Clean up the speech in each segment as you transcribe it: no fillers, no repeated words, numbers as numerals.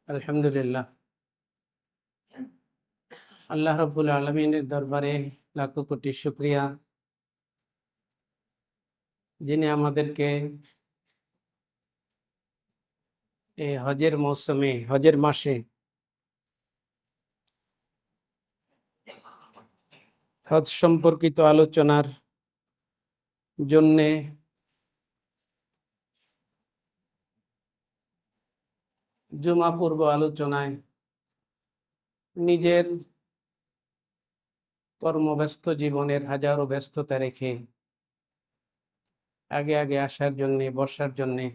আলহামদুলিল্লাহ, আল্লাহ রব্বুল আলমিনের দরবারে লাখো কোটি শুক্রিয়া, যিনি আমাদেরকে এই হজের মৌসুমে, হজের মাসে হজ সম্পর্কিত আলোচনার জন্যে জুমা পূর্ব আলোচনায় নিজের কর্মব্যস্ত জীবনের হাজারো ব্যস্ততা রেখে আগে আগে আসার জন্যে, বসার জন্যে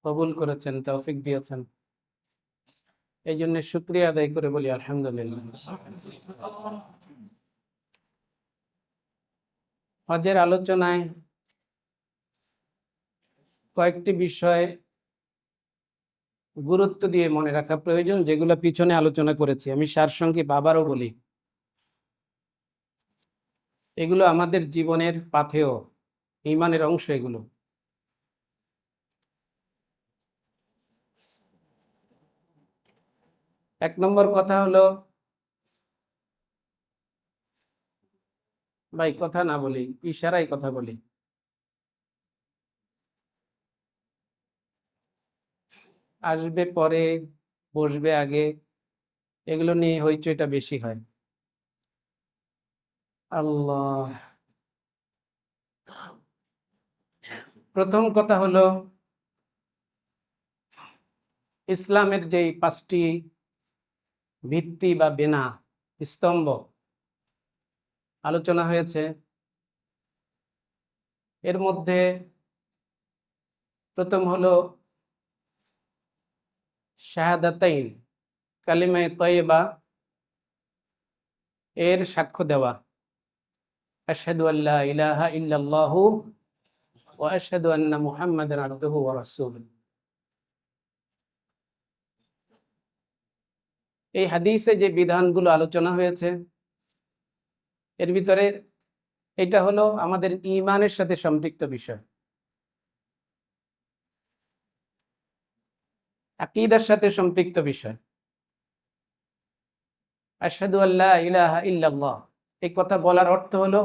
কবুল করেছেন, তৌফিক দিয়েছেন। এই জন্য শুক্রিয়া আদায় করে বলি আলহামদুলিল্লাহ। হজের আলোচনায় কয়েকটি বিষয় গুরুত্ব দিয়ে মনে রাখা প্রয়োজন, যেগুলো পিছনে আলোচনা করেছি। আমি সারসংক্ষেপ আবারও বলি, এগুলো আমাদের জীবনের পাথেয়, ঈমানের অংশ। এগুলো এক নম্বর কথা হলো, ভাই কথা না বলি, ইশারায় কথা বলি। আসবে পরে, বসবে আগে, এগুলো নিয়ে হইচইটা বেশি হয়। আল্লাহ, প্রথম কথা হলো, ইসলামের যেই 5টি ভিত্তি বা বেনা, স্তম্ভ আলোচনা হয়েছে, এর মধ্যে প্রথম হলো শাহাদাতাইন, কালিমায়ে তয়্যিবা এর সাক্ষ্য দেওয়া। আশহাদু আল্লা ইলাহা ইল্লাল্লাহু ওয়া আশহাদু আন্না মুহাম্মাদান আবদুহু ওয়া রাসূলুহু। এই হাদিসে যে বিধানগুলো আলোচনা হয়েছে, এর ভিতরে এটা হলো আমাদের ঈমানের সাথে সম্পৃক্ত বিষয়, আকীদার সাথে সম্পৃক্ত বিষয়। আশহাদু আল্লা ইলাহা ইল্লাল্লাহ, এই কথা বলার অর্থ হলো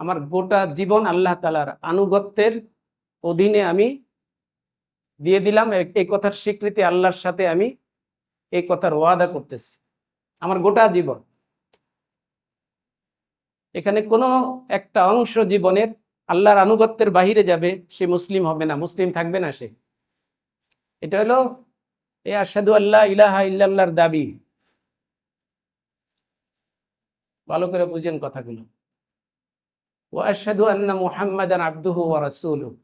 আমার গোটা জীবন আল্লাহ তাআলার আনুগত্যের অধীনে আমি দিয়ে দিলাম। এই কথার স্বীকৃতি আল্লাহর সাথে আমি এই কথার ওয়াদা করতেছি আমার গোটা জীবন। এখানে কোনো একটা অংশ জীবনের আল্লাহর আনুগত্যের বাহিরে যাবে, সে মুসলিম হবে না, মুসলিম থাকবে না সে। এটা হলো এই আশহাদু আল্লা ইলাহা ইল্লাল্লাহর দাবি। ভালো করে বুঝেন কথাগুলো। ওয়া আশহাদু আন্না মুহাম্মাদান আবদুহু ওয়া রাসূলুহু।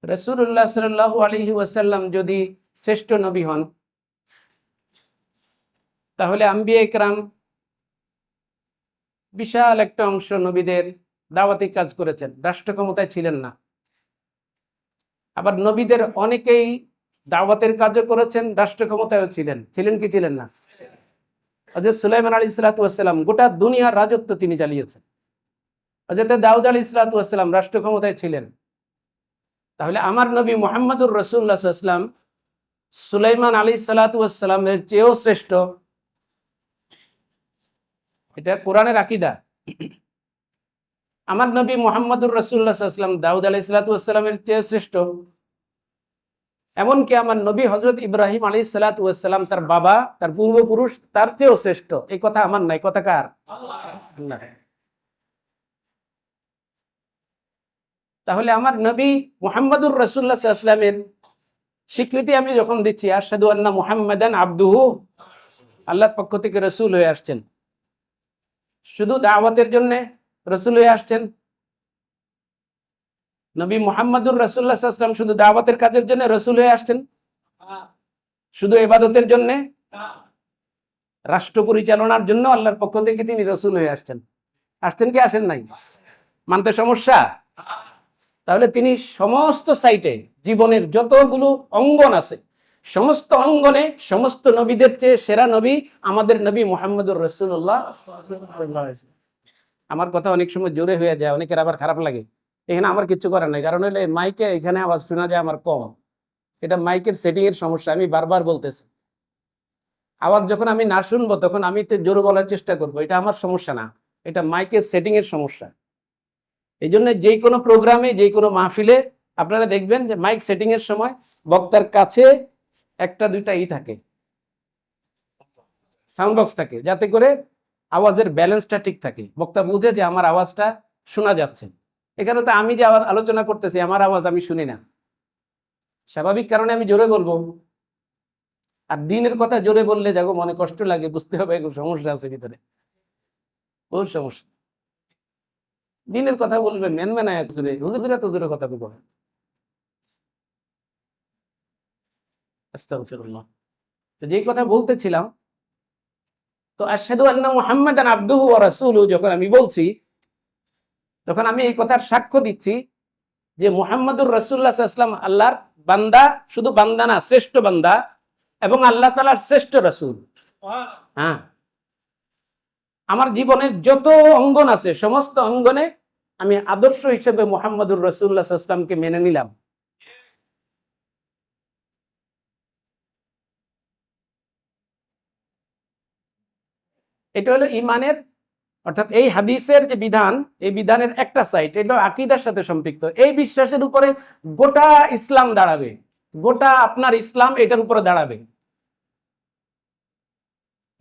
রাসূলুল্লাহ সাল্লাল্লাহু আলাইহি ওয়াসাল্লাম যদি শ্রেষ্ঠ নবী হন, তাহলে আম্বিয়া ইকরাম বিশাল একটা অংশ নবীদের দাওয়াতি কাজ করেছেন, রাষ্ট্র ক্ষমতায় ছিলেন না। আবার নবীদের অনেকেই দাওয়াতের কাজও করেছেন, রাষ্ট্র ক্ষমতায়ও ছিলেন। ছিলেন কি ছিলেন না? হযরত সুলাইমান আলাইহিস সালাতু ওয়াস সালাম গোটা দুনিয়ার রাজত্ব তিনি চালিয়েছেন। হযরত দাউদ আলাইহিস সালাতু ওয়াস সালাম রাষ্ট্র ক্ষমতায় ছিলেন। তাহলে আমার নবী মুহাম্মদুর রাসূলুল্লাহ সাল্লাল্লাহু আলাইহি ওয়াসাল্লাম সুলাইমান আলাইহিস সালাতু ওয়াস সালামের চেয়েও শ্রেষ্ঠ। এটা কোরআনের আকীদা। আমার নবী মুহাম্মদুর রাসূলুল্লাহ সাল্লাল্লাহু আলাইহি ওয়াসাল্লাম দাউদ আলাইহিস সালাতু ওয়াস সালামের চেয়ে শ্রেষ্ঠ। এমনকি আমার নবী হযরত ইব্রাহিম আলাইহিস সালাতু ওয়াস সালাম, তার বাবা, তার পূর্বপুরুষ, তার চেয়েও শ্রেষ্ঠ। এই কথা আমার নাই, কথা কার? আল্লাহ। তাহলে আমার নবী মুহাম্মদুর রাসূলুল্লাহ সাল্লাল্লাহু আলাইহি ওয়াসাল্লামের স্বীকৃতি আমি যখন দিচ্ছি, আশহাদু আন্না মুহাম্মাদান আবদুহু, আল্লাহর পক্ষ থেকে রাসূল হয়ে আসছেন, শুধু দাওয়াতের জন্য রাসূল হয়ে আসছেন। নবী মুহাম্মদুর রাসূলুল্লাহ সাল্লাল্লাহু আলাইহি ওয়াসাল্লাম শুধু দাওয়াতের কাজের জন্য রাসূল হয়ে আসছেন? শুধু ইবাদতের জন্য? রাষ্ট্র পরিচালনার জন্য আল্লাহর পক্ষ থেকে তিনি রাসূল হয়ে আসছেন। আসছেন কি আসেন নাই? মানতে সমস্যা? তাহলে তিনি সমস্ত সাইটে, জীবনের যতগুলো অঙ্গন আছে, সমস্ত অঙ্গনে সমস্ত নবীদের চেয়ে সেরা নবী আমাদের নবী মুহাম্মদুর রাসূলুল্লাহ সাল্লাল্লাহু আলাইহি ওয়াসাল্লাম। আমার কথা অনেক সময় জোরে হয়ে যায়, অনেকের আবার খারাপ লাগে। এখানে আমার কিচ্ছু করার নাই, কারণ হলে মাইকে এখানে আওয়াজ শোনা যায় আমার কম। এটা মাইকের সেটিং এর সমস্যা, আমি বারবার বলতেছি। আওয়াজ যখন আমি না শুনবো তখন আমি তো জোরে বলার চেষ্টা করব, এটা আমার সমস্যা না, এটা মাইকের সেটিং এর সমস্যা। এই জন্য যে কোনো প্রোগ্রামে, যে কোনো মাহফিলে আপনারা দেখবেন যে মাইক সেটিং এর সময় বক্তার কাছে একটা দুইটা থাকে, সাউন্ড বক্স থাকে, যাতে করে আওয়াজের ব্যালেন্সটা ঠিক থাকে, বক্তা বুঝে যে আমার আওয়াজটা শোনা যাচ্ছে। এখানে তো আমি যে আলোচনা করতেছি আমার আওয়াজ আমি শুনি না, স্বাভাবিক কারণে আমি জোরে বলবো। আর দিনের কথা জোরে বললে যাগো মনে কষ্ট লাগে, বুঝতে হবে সমস্যা আছে ভিতরে, বহুত সমস্যা। দিনের কথা বলবেন মেনমেনায় জোরে, হুজুরা তো জোরে কথা বলবো। আস্তাগফিরুল্লাহ। তো যেই কথা বলতেছিলাম, তো আশহাদু আন্না মুহাম্মাদান আবদুহু ওয়া রাসূলুহু যখন আমি বলছি, তখন আমি এই কথার সাক্ষ্য দিচ্ছি যে মুহাম্মাদুর রাসূলুল্লাহ সাল্লাল্লাহু আলাইহি ওয়াসাল্লাম আল্লাহর বান্দা, শুধু বান্দা না, শ্রেষ্ঠ বান্দা এবং আল্লাহ তাআলার শ্রেষ্ঠ রাসূল। হ্যাঁ, আমার জীবনের যত অঙ্গন আছে সমস্ত অঙ্গনে আমি আদর্শ হিসেবে মুহাম্মাদুর রাসূলুল্লাহ সাল্লাল্লাহু আলাইহি ওয়াসাল্লামকে মেনে নিলাম। এটা হলো ইমানের, অর্থাৎ এই হাদিসের যে বিধান, এই বিধানের একটা সাইড, এটা আকীদার সাথে সম্পৃক্ত। এই বিশ্বাসের উপরে গোটা ইসলাম দাঁড়াবে, গোটা আপনার ইসলাম এটার উপরে দাঁড়াবে।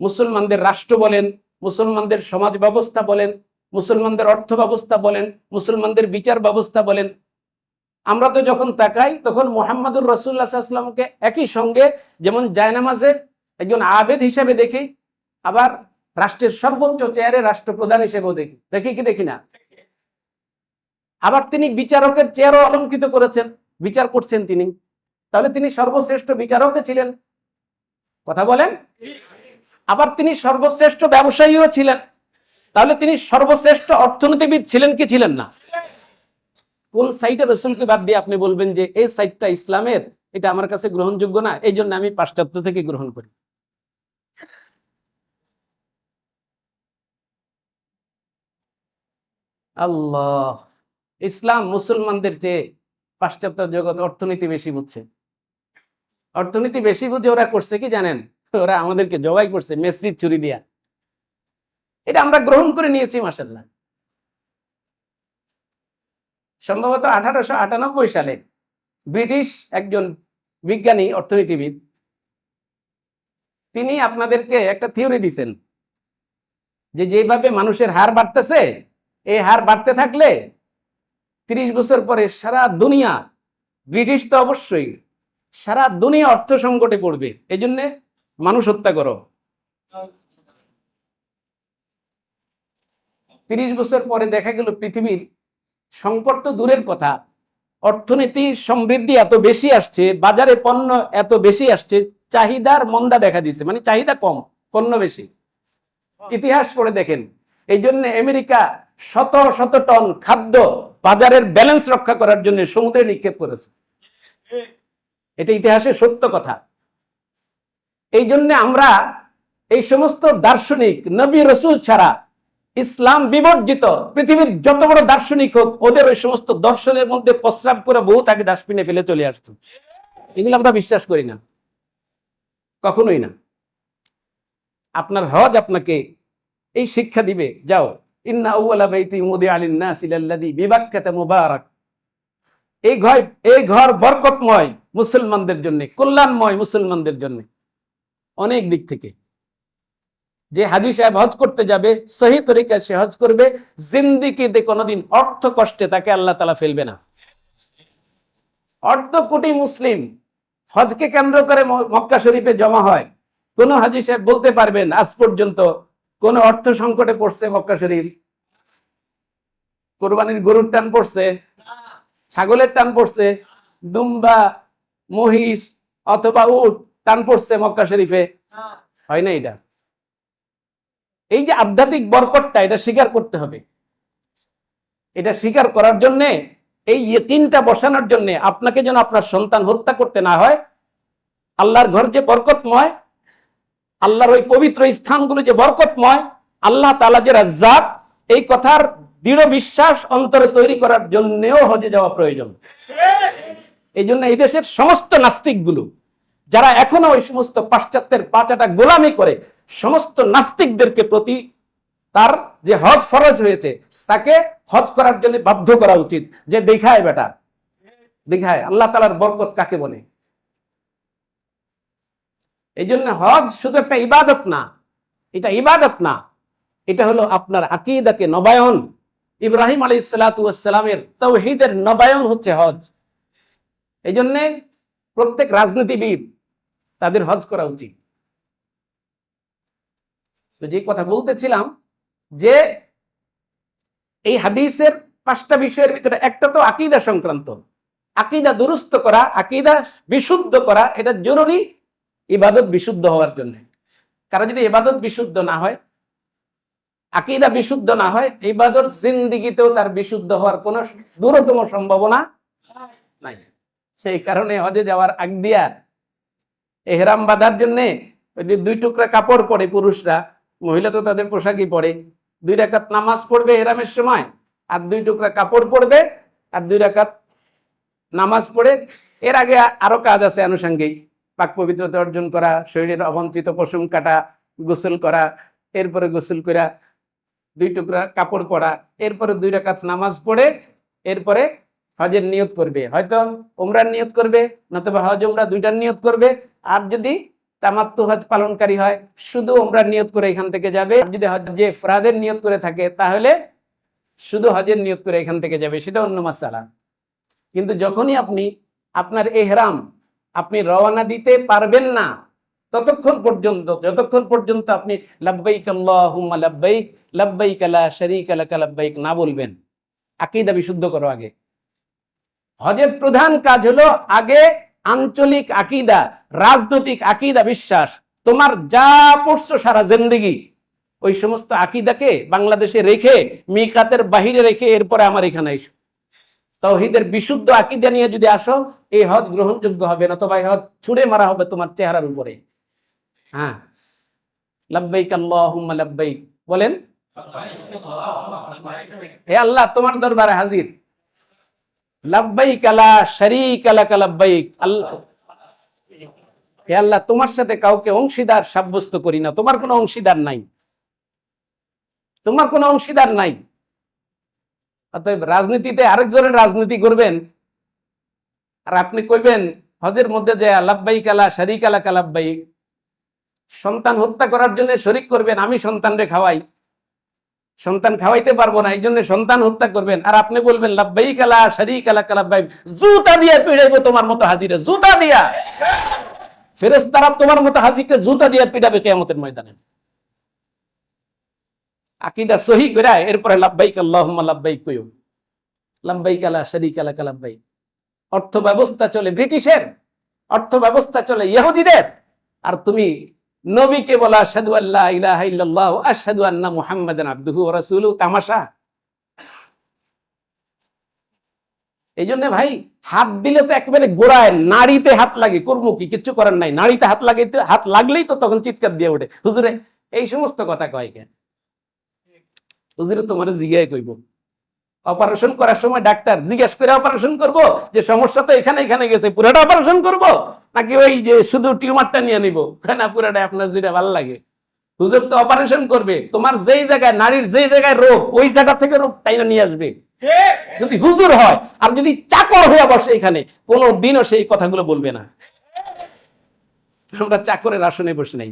মুসলমানদের রাষ্ট্র বলেন, মুসলমানদের সমাজ ব্যবস্থা বলেন, মুসলমানদের অর্থ ব্যবস্থা বলেন, মুসলমানদের বিচার ব্যবস্থা বলেন, আমরা তো যখন তাকাই তখন মুহাম্মাদুর রাসূলুল্লাহ সাল্লাল্লাহু আলাইহি ওয়াসাল্লামকে একই সঙ্গে যেমন জায়নামাজে একজন আবেদ হিসেবে দেখি, আবার রাষ্ট্রের সর্বোচ্চ চেয়ারে রাষ্ট্রপ্রধান হিসেবেও দেখি, দেখি কি দেখি না? আবার তিনি বিচারকের চেয়ারও অলঙ্কৃত করেছেন, বিচার করছেন তিনি, তাহলে তিনি সর্বশ্রেষ্ঠ বিচারকও ছিলেন, কথা বলেন। আবার তিনি সর্বশ্রেষ্ঠ ব্যবসায়ীও ছিলেন, তাহলে তিনি সর্বশ্রেষ্ঠ অর্থনীতিবিদ ছিলেন কি ছিলেন না? কোন সাইটে রাসূলকে বাদ দিয়ে আপনি বলবেন যে এই সাইটটা ইসলামের, এটা আমার কাছে গ্রহণযোগ্য না, এই জন্য আমি পাশ্চাত্য থেকে গ্রহণ করি? আল্লাহ, ইসলাম মুসলমানদের চেয়ে পাশ্চাত্য জগৎ অর্থনীতি বেশি বুঝছে। অর্থনীতি বেশি বুঝে ওরা করছে কি জানেন? ওরা আমাদেরকে জবাই করছে মেসরির ছুরি দিয়া। এটা আমরা গ্রহণ করে নিয়েছি মাশাআল্লাহ। সম্ভবত 1898 সালে ব্রিটিশ একজন বিজ্ঞানী, অর্থনীতিবিদ, তিনি আপনাদেরকে একটা থিওরি দিয়েছেন যে যেভাবে মানুষের হার বাড়তেছে, এই হার বাড়তে থাকলে 30 বছর পরে সারা দুনিয়া, ব্রিটিশ তো অবশ্যই, সারা দুনিয়া অর্থ সংকটে পড়বে, এই জন্য মানুষ হত্যা করো। 30 বছর পরে দেখা গেল পৃথিবীর সংকট তো দূরের কথা, অর্থনীতি সমৃদ্ধি এত বেশি আসছে, বাজারে পণ্য এত বেশি আসছে, চাহিদার মন্দা দেখা দিচ্ছে, মানে চাহিদা কম, পণ্য বেশি। ইতিহাস পড়ে দেখেন, এই জন্য আমেরিকা শত শত টন খাদ্য বাজারের ব্যালেন্স রক্ষা করার জন্য সমুদ্রে নিক্ষেপ করেছে। এটা ইতিহাসের সত্য কথা। এই জন্য আমরা এই সমস্ত দার্শনিক, নবী রসুল ছাড়া ইসলাম বিবর্জিত পৃথিবীর যত বড় দার্শনিক হোক, ওদের ওই সমস্ত দর্শনের মধ্যে প্রস্রাব করে বহু তাকে ডাস্টবিনে ফেলে চলে আসছে। এগুলো আমরা বিশ্বাস করি না, কখনোই না। আপনার হজ আপনাকে এই শিক্ষা দিবে, যাও ইন্না আউওয়ালা বাইতি উদিআ লিন-নাসি লাল্লাযী বিবাক্কাতা মুবারাক, এই ঘর বরকতময় মুসলমানদের জন্য, কল্যাণময় মুসলমানদের জন্য অনেক দিক থেকে। যে হাজী সাহেব হজ করতে যাবে, সহি তরিকায় সে হজ করবে, জিন্দেগিতে কোনোদিন অর্থ কষ্টে তাকে আল্লাহ তাআলা ফেলবে না। অর্ধ কোটি মুসলিম হজকে কেন্দ্র করে মক্কা শরীফে জমা হয়, কোন হাজী সাহেব বলতে পারবেন আজ পর্যন্ত কোন অর্থ সংকটে পড়ছে মক্কা শরীফ? কোরবানির গরুর টান পড়ছে, ছাগলের টান পড়ছে, দুম্বা, মহিষ অথবা উট টান পড়ছে মক্কা শরীফে? হয় না। এটা, এই যে আধ্যাত্মিক বরকতটা, এটা স্বীকার করতে হবে। এটা স্বীকার করার জন্য, এই ইয়াকিনটা বসানোর জন্য আপনাকে যেন আপনার সন্তান হত্যা করতে না হয়, আল্লাহর ঘর যে বরকতময়, আল্লাহর ওই পবিত্র স্থানগুলো যে বরকতময়, আল্লাহ তাআলা যে রাজ্জাক, এই কথার দৃঢ় বিশ্বাস অন্তরে তৈরি করার জন্যও হজে যাওয়া প্রয়োজন। এই জন্য এই দেশের সমস্ত নাস্তিকগুলো যারা এখনো ওই সমস্ত পাশ্চাত্যের পাচাটা গোলামি করে, সমস্ত নাস্তিকদেরকে প্রতি তার যে হজ ফরজ হয়েছে তাকে হজ করার জন্য বাধ্য করা উচিত, যে দেখায় বেটা, দেখায় আল্লাহ তাআলার বরকত কাকে বলে। এই জন্য হজ শুধু একটা ইবাদত না, এটা ইবাদত না, এটা হলো আপনার আকীদাকে নবায়ন। ইব্রাহিম আলাইহিস সালাতু ওয়াস সালামের তাওহীদের নবায়ন হচ্ছে হজ। এই জন্য প্রত্যেক রাজনীতিবিদ তাদের হজ করা উচিত। তো যে কথা বলতেছিলাম যে এই হাদিসের 5টা বিষয়ের ভিতরে একটা তো আকীদা সংক্রান্ত। আকীদা দুরুস্ত করা, আকীদা বিশুদ্ধ করা, এটা জরুরি ইবাদত বিশুদ্ধ হওয়ার জন্য। কারণ যদি ইবাদত বিশুদ্ধ না হয়, আকীদা বিশুদ্ধ না হয়, ইবাদত জিন্দেগিতেও তার বিশুদ্ধ হওয়ার কোনো দূরতম সম্ভাবনা নাই। সেই কারণে হজে যাওয়ার আগ দিয়া এহরাম বাঁধার জন্যে ওই যে 2 টুকরা কাপড় পরে পুরুষরা, মহিলা তো তাদের পোশাকই পরে, 2 রাকাত নামাজ পড়বে এহরামের সময়, আর 2 টুকরা কাপড় পরবে, আর 2 রাকাত নামাজ পড়ে এর আগে আরো কাজ আছে আনুষঙ্গিক, পাক পবিত্রতা অর্জন করা, শরীরের অবঞ্চিত পশম কাটা, গোসল করা, এরপরে গোসল করা 2 টুকরা কাপড় পরা, এরপরে 2 রাকাত নামাজ পড়ে এরপরে হজের নিয়ত করবে, হয়তো উমরার নিয়ত করবে, নতুবা হজ উমরা 2টার নিয়ত করবে। আর যদি তামাত্তু হজ পালনকারী হয় শুধু উমরার নিয়ত করে এখান থেকে যাবে। আর যদি হজ্জে ইফরাদের নিয়ত করে থাকে তাহলে শুধু হজের নিয়ত করে এখান থেকে যাবে, সেটা অন্য মাসআলা। কিন্তু যখনই আপনি আপনার ইহরাম আপনি রওনা দিতে পারবেন না যতক্ষণ পর্যন্ত আপনি লাব্বাইক আল্লাহুম্মা লাব্বাইক লাব্বাইক লা শারীকা লাকা লাব্বাইক না বলবেন, আকীদা বিশুদ্ধ করো আগে। হজের প্রধান কাজ হলো আগে আঞ্চলিক আকীদা, রাজনৈতিক আকীদা, বিশ্বাস। তোমার যা পড়ছো সারা জিন্দেগি ওই সমস্ত আকীদাকে বাংলাদেশে রেখে, মিকাতের বাহিরে রেখে এরপরে আমার এখানে এসো। তাওহীদের বিশুদ্ধ আকীদা নিয়ে যদি আসো, এই হজ গ্রহণযোগ্য হবে না, তবে হজ ছুঁড়ে মারা হবে তোমার চেহারার উপরে। হ্যাঁ, লাব্বাইক আল্লাহুম্মা লাব্বাইক বলেন, হে আল্লাহ তোমার দরবারে হাজির, লাব্বাইক লা শারীকা লাকা লাব্বাইক, আল্লাহ হে আল্লাহ তোমার সাথে কাউকে অংশীদার সাব্যস্ত করি না, তোমার কোনো অংশীদার নাই, তোমার কোনো অংশীদার নাই। অতএব রাজনীতিতে আরেকজনের রাজনীতি করবেন আর আপনি কইবেন হজের মধ্যে যে লাব্বাইক লা শারীকা লাকা লাব্বাইক, সন্তান হত্যা করার জন্য শরীক করবেন, আমি সন্তানরে খাওয়াই, সন্তান খাওয়াইতে পারবো না এই জন্য সন্তান হত্যা করবেন, আর আপনি বলবেন লাব্বাইক লা শারীকা লাকা লাব্বাইক, জুতা দিয়ে পিড়াইবো তোমার মতো হাজিরে, জুতা দিয়া ফেরেশতারা তোমার মতো হাজিকে জুতা দিয়ে পিটাবে কিয়ামতের ময়দানে। আকীদা সহি করে এরপরে লাব্বাইক আল্লাহুম্মা লাব্বাইক কইও, লাব্বাইক লা শারীকা লাকা লাব্বাইক। অর্থ ব্যবস্থা চলে ব্রিটিশের, অর্থ ব্যবস্থা চলে ইহুদিদের, আর তুমি নবীকে বলা আশহাদু আল্লা ইলাহা ইল্লাল্লাহ ওয়া আশহাদু আন্না মুহাম্মাদান আবদুহু ওয়া রাসূলুহু, তামাশা। এই জন্য ভাই হাত দিলে তো একেবারে গোড়ায় নাড়িতে হাত লাগে, করবো কি, কিচ্ছু করার নাই, নাড়িতে হাত লাগাইতে, হাত লাগলেই তো তখন চিৎকার দিয়ে ওঠে, হুজুরে এই সমস্ত কথা কয় কেন? হুজুরে তোমার জিজ্ঞাসা কইব, অপারেশন করার সময় ডাক্তার জিজ্ঞেস করে অপারেশন করব যে সমস্যা তো এখানে এখানে গেছে, পুরোটা অপারেশন করব নাকি ওই যে শুধু টিউমারটা নিয়ে নিব? না, পুরোটা আপনার যেটা ভালো লাগে। হুজুর তো অপারেশন করবে, তোমার যেই জায়গায় নারীর যেই জায়গায় রোগ ওই জায়গা থেকে রোগ টাইনা নিয়ে আসবে, যদি হুজুর হয়। আর যদি চাকর হয়ে বসে এখানে, কোনো দিনও সেই কথাগুলো বলবে না। আমরা চাকরের আসনে বসে নাই।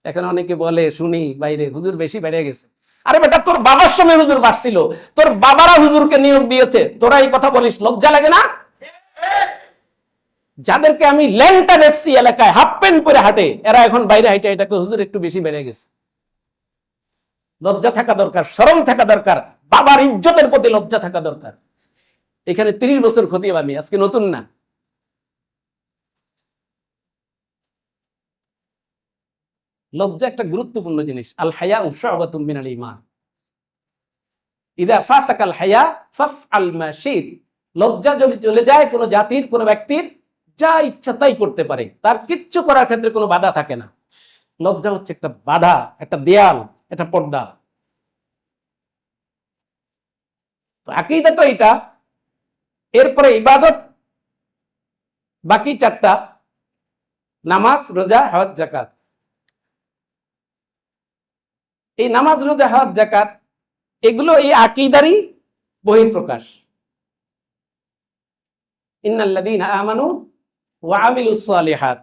এখন অনেকে বলে শুনি বাইরে, হুজুর বেশি বেড়ে গেছে। আরে বেটা, তোর বাবার সময় হুজুর বাসছিল, তোর বাবারা হুজুরকে নিয়োগ দিয়েছে, তোরা এই কথা বলিস, লজ্জা লাগে না? যাদেরকে আমি ল্যাংটা দেখছি এলাকায় হাফ প্যান্ট পরে হাঁটে, এরা এখন বাইরে হাঁটে, এটাকে হুজুর একটু বেশি বেড়ে গেছে। লজ্জা থাকা দরকার, শরম থাকা দরকার, বাবার ইজ্জতের প্রতি লজ্জা থাকা দরকার। এখানে 30 বছর খতিব আমি, আজকে নতুন না। লজ্জা একটা গুরুত্বপূর্ণ জিনিস। আল হায়া শু'বাতুম মিনাল ঈমান, ইযা ফাতাকাল হায়া ফাফআল মা শি'ত। লজ্জা যদি চলে যায় কোনো জাতির, কোনো ব্যক্তির, যা ইচ্ছা তাই করতে পারে, তার কিচ্ছু করার ক্ষেত্রে কোনো বাধা থাকে না। লজ্জা হচ্ছে একটা বাধা, একটা দেয়াল, একটা পর্দা। তো আকীদা তো এটা। এরপরে ইবাদত বাকি চারটা নামাজ, রোজা, হজ, যাকাত। এই নামাজ, রোজা, হজ, যাকাত এগুলো এই আকীদারই বহিঃপ্রকাশ। ইন্নাল্লাযীনা আমানু ওয়া আমিলুস সালিহাত,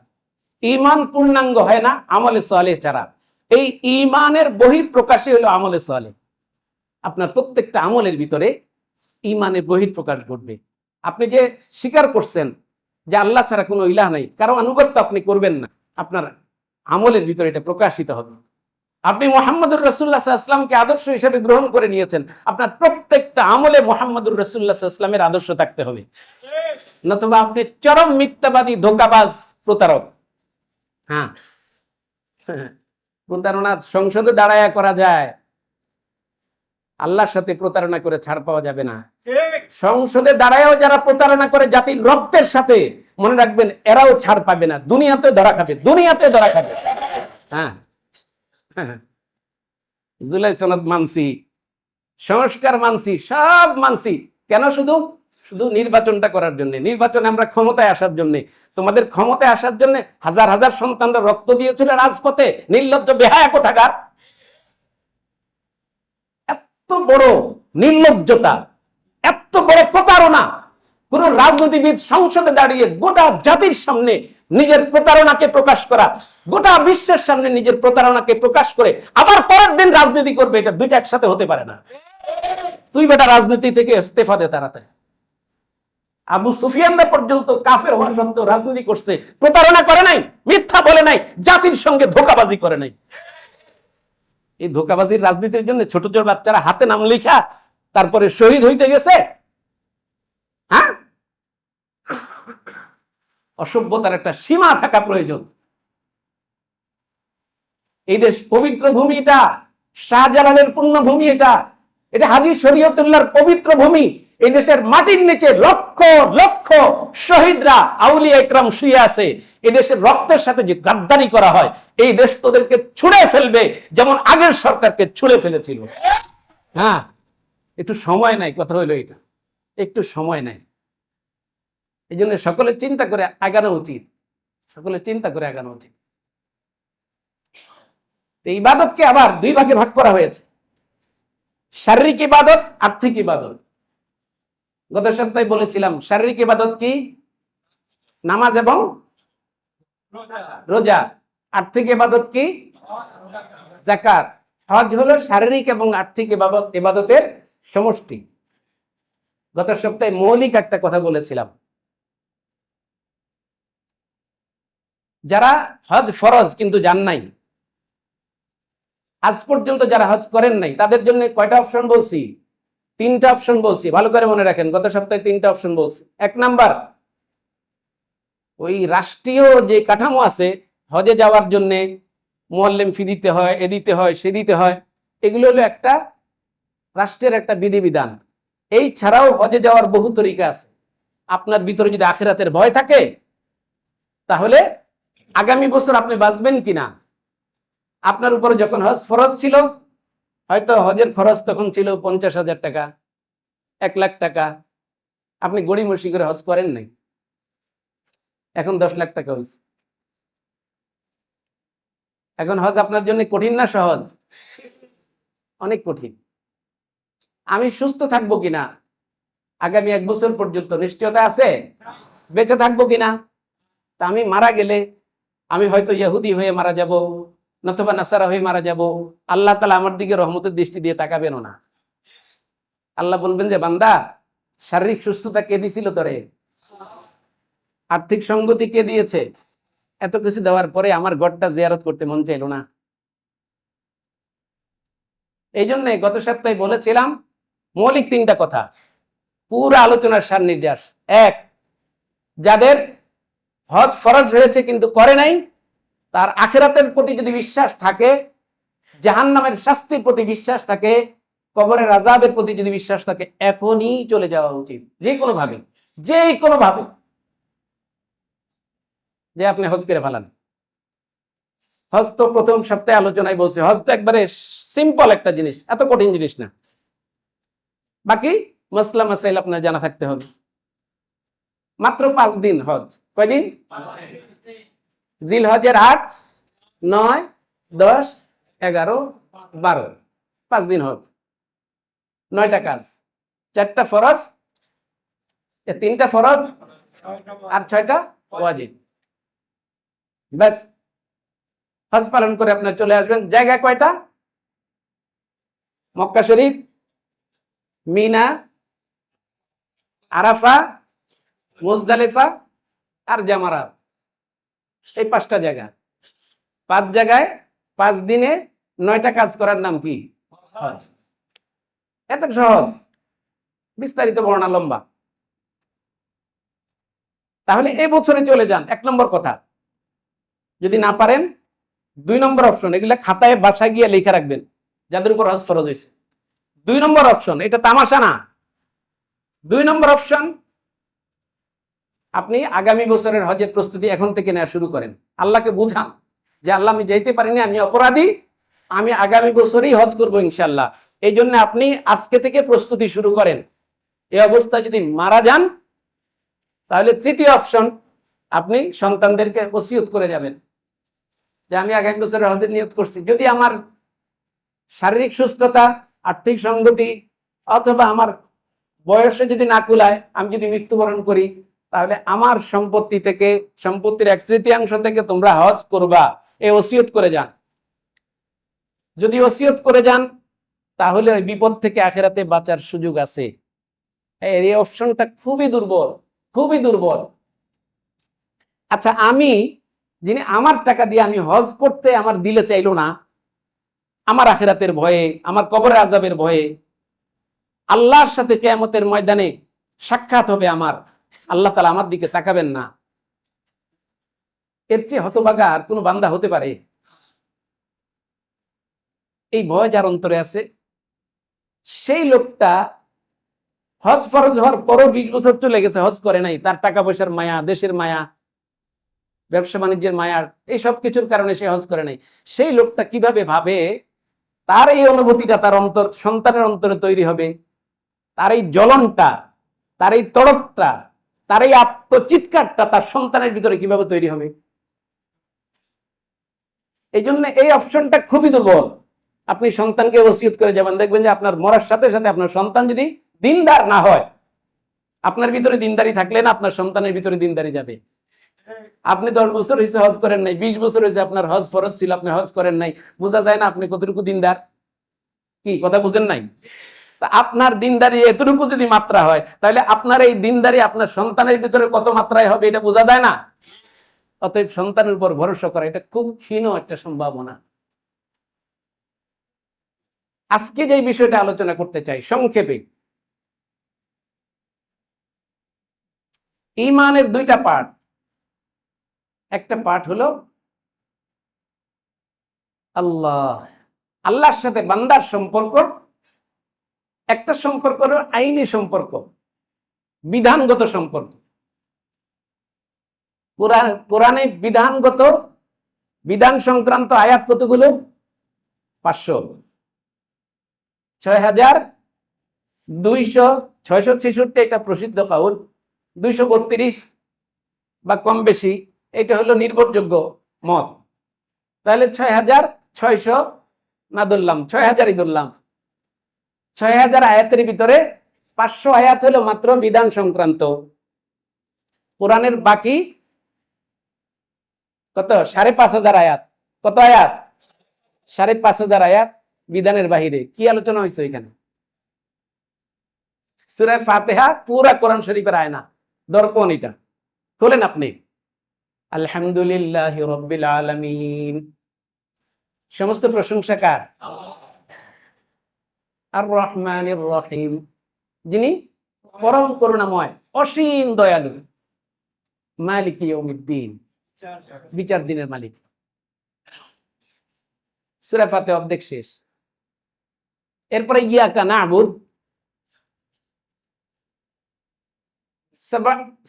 ঈমান পূর্ণাঙ্গ হয় না আমলে সালেহ ছাড়া। এই ঈমানের বহিঃপ্রকাশই হলো আমলে সালেহ। আপনার প্রত্যেকটা আমলের ভিতরে ঈমানের বহিঃপ্রকাশ ঘটবে। আপনি যে স্বীকার করছেন যে আল্লাহ ছাড়া কোনো ইলাহ নাই, কারো আনুগত্য আপনি করবেন না, আপনার আমলের ভিতরে এটা প্রকাশিত হবে। আপনি মুহাম্মদুর রাসূলুল্লাহ সাল্লাল্লাহু আলাইহি ওয়াসাল্লামকে আদর্শ হিসেবে গ্রহণ করে নিয়েছেন, আপনার প্রত্যেকটা আমলে মুহাম্মদুর রাসূলুল্লাহ সাল্লাল্লাহু আলাইহি ওয়াসাল্লামের আদর্শ থাকতে হবে। নতুবা আপনি চরম মিথ্যাবাদী, ধোঁকাবাজ, প্রতারক। হ্যাঁ, প্রতারণা সংসদে দাঁড়ায়া করা যায়, আল্লাহর সাথে প্রতারণা করে ছাড় পাওয়া যাবে না। সংসদে দাঁড়ায়ও যারা প্রতারণা করে জাতির রক্তের সাথে, মনে রাখবেন এরাও ছাড় পাবে না, দুনিয়াতে ধরা খাবে, দুনিয়াতে ধরা খাবে। হ্যাঁ, জুলাই সনদ মানছি, সংস্কার মানছি, সব মানছি, কেন? শুধু শুধু নির্বাচনটা করার জন্য। নির্বাচনে আমরা ক্ষমতায় আসার জন্য, তোমাদের ক্ষমতায় আসার জন্য হাজার হাজার সন্তানরা রক্ত দিয়েছিল রাজপথে। নির্লজ্জ বেহায়া কোথাকার! এত বড় নির্লজ্জতা, এত বড় প্রতারণা! কোন রাজনীতিবিদ সংসদে দাঁড়িয়ে গোটা জাতির সামনে নিজের প্রতারণাকে প্রকাশ করা, গোটা বিশ্বের সামনে নিজের প্রতারণাকে প্রকাশ করে আবার পরের দিন রাজনীতি করবে, এটা দুইটা একসাথে হতে পারে না। তুই বেটা রাজনীতি থেকে ইস্তেফা দে তাড়াতাড়ি। আবু সুফিয়ানরা পর্যন্ত কাফের হওয়া সত্ত্বেও রাজনীতি করছে, প্রতারণা করে নাই, মিথ্যা বলে নাই, জাতির সঙ্গে ধোঁকাবাজি করে নাই। এই ধোঁকাবাজির রাজনীতির জন্য ছোট ছোট বাচ্চারা হাতে নাম লেখা তারপরে শহীদ হইতে গেছে। হ্যাঁ, অসভ্যতার একটা সীমা থাকা প্রয়োজন। এই দেশ পবিত্র ভূমি, এটা শাহজালালের পুণ্যভূমি, এটা এটা হাজী শরীয়তুল্লাহর পবিত্র ভূমি। এই দেশের মাটির নিচে লক্ষ লক্ষ শহীদরা, আউলিয়া ইকরাম শুয়ে আছে। এই দেশের রক্তের সাথে যে গাদ্দারি করা হয়, এই দেশ তোদেরকে ছুঁড়ে ফেলবে যেমন আগের সরকারকে ছুঁড়ে ফেলেছিল। হ্যাঁ, একটু সময় নাই, কথা হইলো এটা, একটু সময় নাই। এই জন্য সকলের চিন্তা করে আগানো উচিত, সকলের চিন্তা করে আগানো উচিত। ইবাদতকে আবার দুই ভাগে ভাগ করা হয়েছে, শারীরিক ইবাদত, আর্থিক ইবাদত। গত সপ্তাহে বলেছিলাম শারীরিক ইবাদত কি? নামাজ এবং রোজা। আর্থিক ইবাদত কি? যাকাত। হজ হলো শারীরিক এবং আর্থিক ইবাদতের সমষ্টি। গত সপ্তাহে মৌলিক একটা কথা বলেছিলাম, যারা হজ ফরজ কিন্তু জান নাই, আজ পর্যন্ত যারা হজ করেন নাই, তাদের জন্য কয়টা অপশন বলছি? তিনটা অপশন বলছি, ভালো করে মনে রাখেন। গত সপ্তাহে তিনটা অপশন বলছি। এক নাম্বার, ওই রাষ্ট্রীয় যে কাঠামো আছে, হজে যাওয়ার জন্য মুআল্লিম ফি দিতে হয়, এ দিতে হয়, সে দিতে হয়, এগুলো হলো একটা রাষ্ট্রের একটা বিধিবিধান। এই ছাড়াও হজে যাওয়ার বহু তরিকা আছে। আপনার ভিতরে যদি আখিরাতের ভয় থাকে, তাহলে আগামী বছর আপনি বাঁচবেন কিনা। আপনার উপরে যখন হজ ফরজ ছিল, হয়তো হজের খরচ তখন ছিল 50,000 টাকা, 1 লাখ টাকা। আপনি গড়িমসি করে হজ করেন নাই, এখন 10 লাখ টাকা হয়েছে। এখন হজ আপনার জন্য কঠিন না সহজ? অনেক কঠিন। আমি সুস্থ থাকবো কিনা আগামী 1 বছর পর্যন্ত নিশ্চয়তা আছে? বেঁচে থাকবো কিনা? তা আমি মারা গেলে আমি হয়তো ইহুদি হয়ে মারা যাব, নতুবা নাসারা হয়ে মারা যাব। আল্লাহ তাআলা আমার দিকে রহমতের দৃষ্টি দিয়ে তাকাবেন না। আল্লাহ বলবেন যে বান্দা, শারীরিক সুস্থতা কে দিছিল তোরে? আর্থিক সঙ্গতি কে দিয়েছে? এত কিছু দেওয়ার পরে আমার ঘরটা জিয়ারত করতে মন চাইল না। এই জন্য গত সপ্তাহে বলেছিলাম মৌলিক তিনটা কথা, পুরো আলোচনার সার নির্যাস। এক, যাদের হজ ফরজ হয়েছে কিন্তু করে নাই, তার আখিরাতের প্রতি যদি বিশ্বাস থাকে, জাহান্নামের শাস্তির প্রতি বিশ্বাস থাকে, কবরের আযাবের প্রতি যদি বিশ্বাস থাকে, এখনই চলে যাওয়া উচিত, যে কোনো ভাবে, যে কোনো ভাবে, যে আপনি হজ করে ফেলান। হজ তো প্রথম সপ্তাহে আলোচনায় বলছে, হজ তো একবারে সিম্পল একটা জিনিস, এত কঠিন জিনিস না। বাকি মাসলা মাসাইল আপনার জানা থাকতে হবে। মাত্র 5 দিন হজ। কয়দিন? জিলহজের 8, 9, 10, 11, 12, 5 দিন হজ, 9টা কাজ, 4টা ফরজ, 3টা ফরজ আর 6টা ওয়াজিব। ব্যাস, হজ পালন করে আপনার চলে আসবেন। জায়গা কয়টা? মক্কা শরীফ, মিনা, আরাফা, মুজদালিফা আর জামারাত। এই 5টা জায়গা, 5 জায়গায় 5 দিনে 9টা কাজ করার নাম কি? হজ। এত সহজ, বিস্তারিত বর্ণনা লম্বা। তাহলে এই বছরে চলে যান, 1 নম্বর কথা। যদি না পারেন 2 নম্বর অপশন, এগুলা খাতায় বাসায় গিয়ে লিখে রাখবেন যাদের উপর হজ ফরজ হয়েছে। 2 নম্বর অপশন, এটা তামাশা না। 2 নম্বর অপশন, আপনি আগামী বছরের হজের প্রস্তুতি এখন থেকে নেওয়া শুরু করেন। আল্লাহকে বুঝান যে আল্লাহ, আমি যাইতে পারিনি, আমি অপরাধী, আমি আগামী বছরই হজ করব ইনশাল্লাহ। এই জন্য আপনি আজকে থেকে প্রস্তুতি শুরু করেন। এই অবস্থায় যদি মারা যান, তাহলে 3য় অপশন, আপনি সন্তানদেরকে ওসিয়ত করে যাবেন যে আমি আগামী বছরের হজের নিয়ত করছি। যদি আমার শারীরিক সুস্থতা, আর্থিক সংগতি অথবা আমার বয়সে যদি না কুলায়, আমি যদি মৃত্যুবরণ করি, তাহলে আমার সম্পত্তি থেকে, সম্পত্তির 1/3 থেকে তোমরা হজ করবা, এই ওসিয়ত করে যান। যদি ওসিয়ত করে যান, তাহলে ওই বিপদ থেকে আখেরাতে বাঁচার সুযোগ আছে। এই অপশনটা খুবই দুর্বল, খুবই দুর্বল। আচ্ছা, আমি যিনি আমার টাকা দিয়ে আমি হজ করতে আমার দিলে চাইলো না, আমার আখেরাতের ভয়ে, আমার কবরের আযাবের ভয়ে, আল্লাহর সাথে কিয়ামতের ময়দানে সাক্ষাৎ হবে আমার, আল্লাহ তাআলা আমার দিকে তাকাবেন না, এর চেয়ে হতভাগা আর কোনো বান্দা হতে পারে? এই ভয় যার অন্তরে আছে, সেই লোকটা হজ ফরজ হওয়ার পরও 20 বছর চলে গেছে, হজ করে নাই। তার টাকা পয়সার মায়া, দেশের মায়া, ব্যবসা বাণিজ্যের মায়ার, এই সব কিছুর কারণে সে হজ করে নাই। সেই লোকটা কিভাবে ভাবে তার এই অনুভূতিটা তার অন্তর, সন্তানের অন্তরে তৈরি হবে? তার এই জ্বলনটা, তার এই তড়পটা, তার এই আত্মচিৎকারটা তার সন্তানের ভিতরে কিভাবে তৈরি হবে? এই জন্য এই অপশনটা খুবই দুর্বল। আপনি সন্তানকে ওসিয়ত করে যাবেন, দেখবেন যে আপনার মরার সাথে সাথে আপনার সন্তান যদি দিনদার না হয়, আপনার ভিতরে দিনদারি থাকলে না আপনার সন্তানের ভিতরে দিনদারি যাবে। আপনি 10 বছর হয়েছে হজ করেন নাই, 20 বছর হয়েছে আপনার হজ ফরজ ছিল, আপনি হজ করেন নাই, বোঝা যায় না আপনি কতটুকু দিনদার? কি কথা বুঝেন নাই? তা আপনার দিনদারি এতটুকু যদি মাত্রা হয়, তাহলে আপনার এই দিনদারি আপনার সন্তানের ভিতরে কত মাত্রায় হবে এটা বোঝা যায় না? অতএব সন্তানের উপর ভরসা করা এটা খুব ক্ষীণ একটা সম্ভাবনা। আজকে যে বিষয়টা আলোচনা করতে চাই সংক্ষেপে, ঈমানের 2টা পার্ট। একটা পার্ট হলো আল্লাহ, আল্লাহর সাথে বান্দার সম্পর্ক। একটা সম্পর্ক হলো আইনি সম্পর্ক, বিধানগত সম্পর্ক। কোরআনে বিধানগত, বিধান সংক্রান্ত আয়াত কতগুলো? 500, 6266, এটা প্রসিদ্ধ কাউল। 232 বা কম বেশি, এটা হলো নির্ভরযোগ্য মত। তাহলে 6600 না ধরলাম, 6000ই ধরলাম। 6000 আয়াতের ভিতরে 500 আয়াত হলো মাত্র বিধান সংক্রান্ত। কোরআনের বাকি কত? 5500 আয়াত। কত আয়াত? 5500 আয়াত বিধানের বাহিরে। কি আলোচনা হয়েছে এখানে? সূরা ফাতিহা পুরা কোরআন শরীফের আয়না, দর্পণ। এটা খোলেন আপনি। আলহামদুলিল্লাহি রাব্বিল আলামিন, সমস্ত প্রশংসা কার? আর রহমানির রহিম, যিনি পরম করুণাময়, অসীম দয়ালু। মালিক ইয়াউমিদ্দিন, বিচার দিনের মালিক। সূরা ফাতিহা অর্ধেক শেষ। এরপরে ইয়াকা না'বুদ,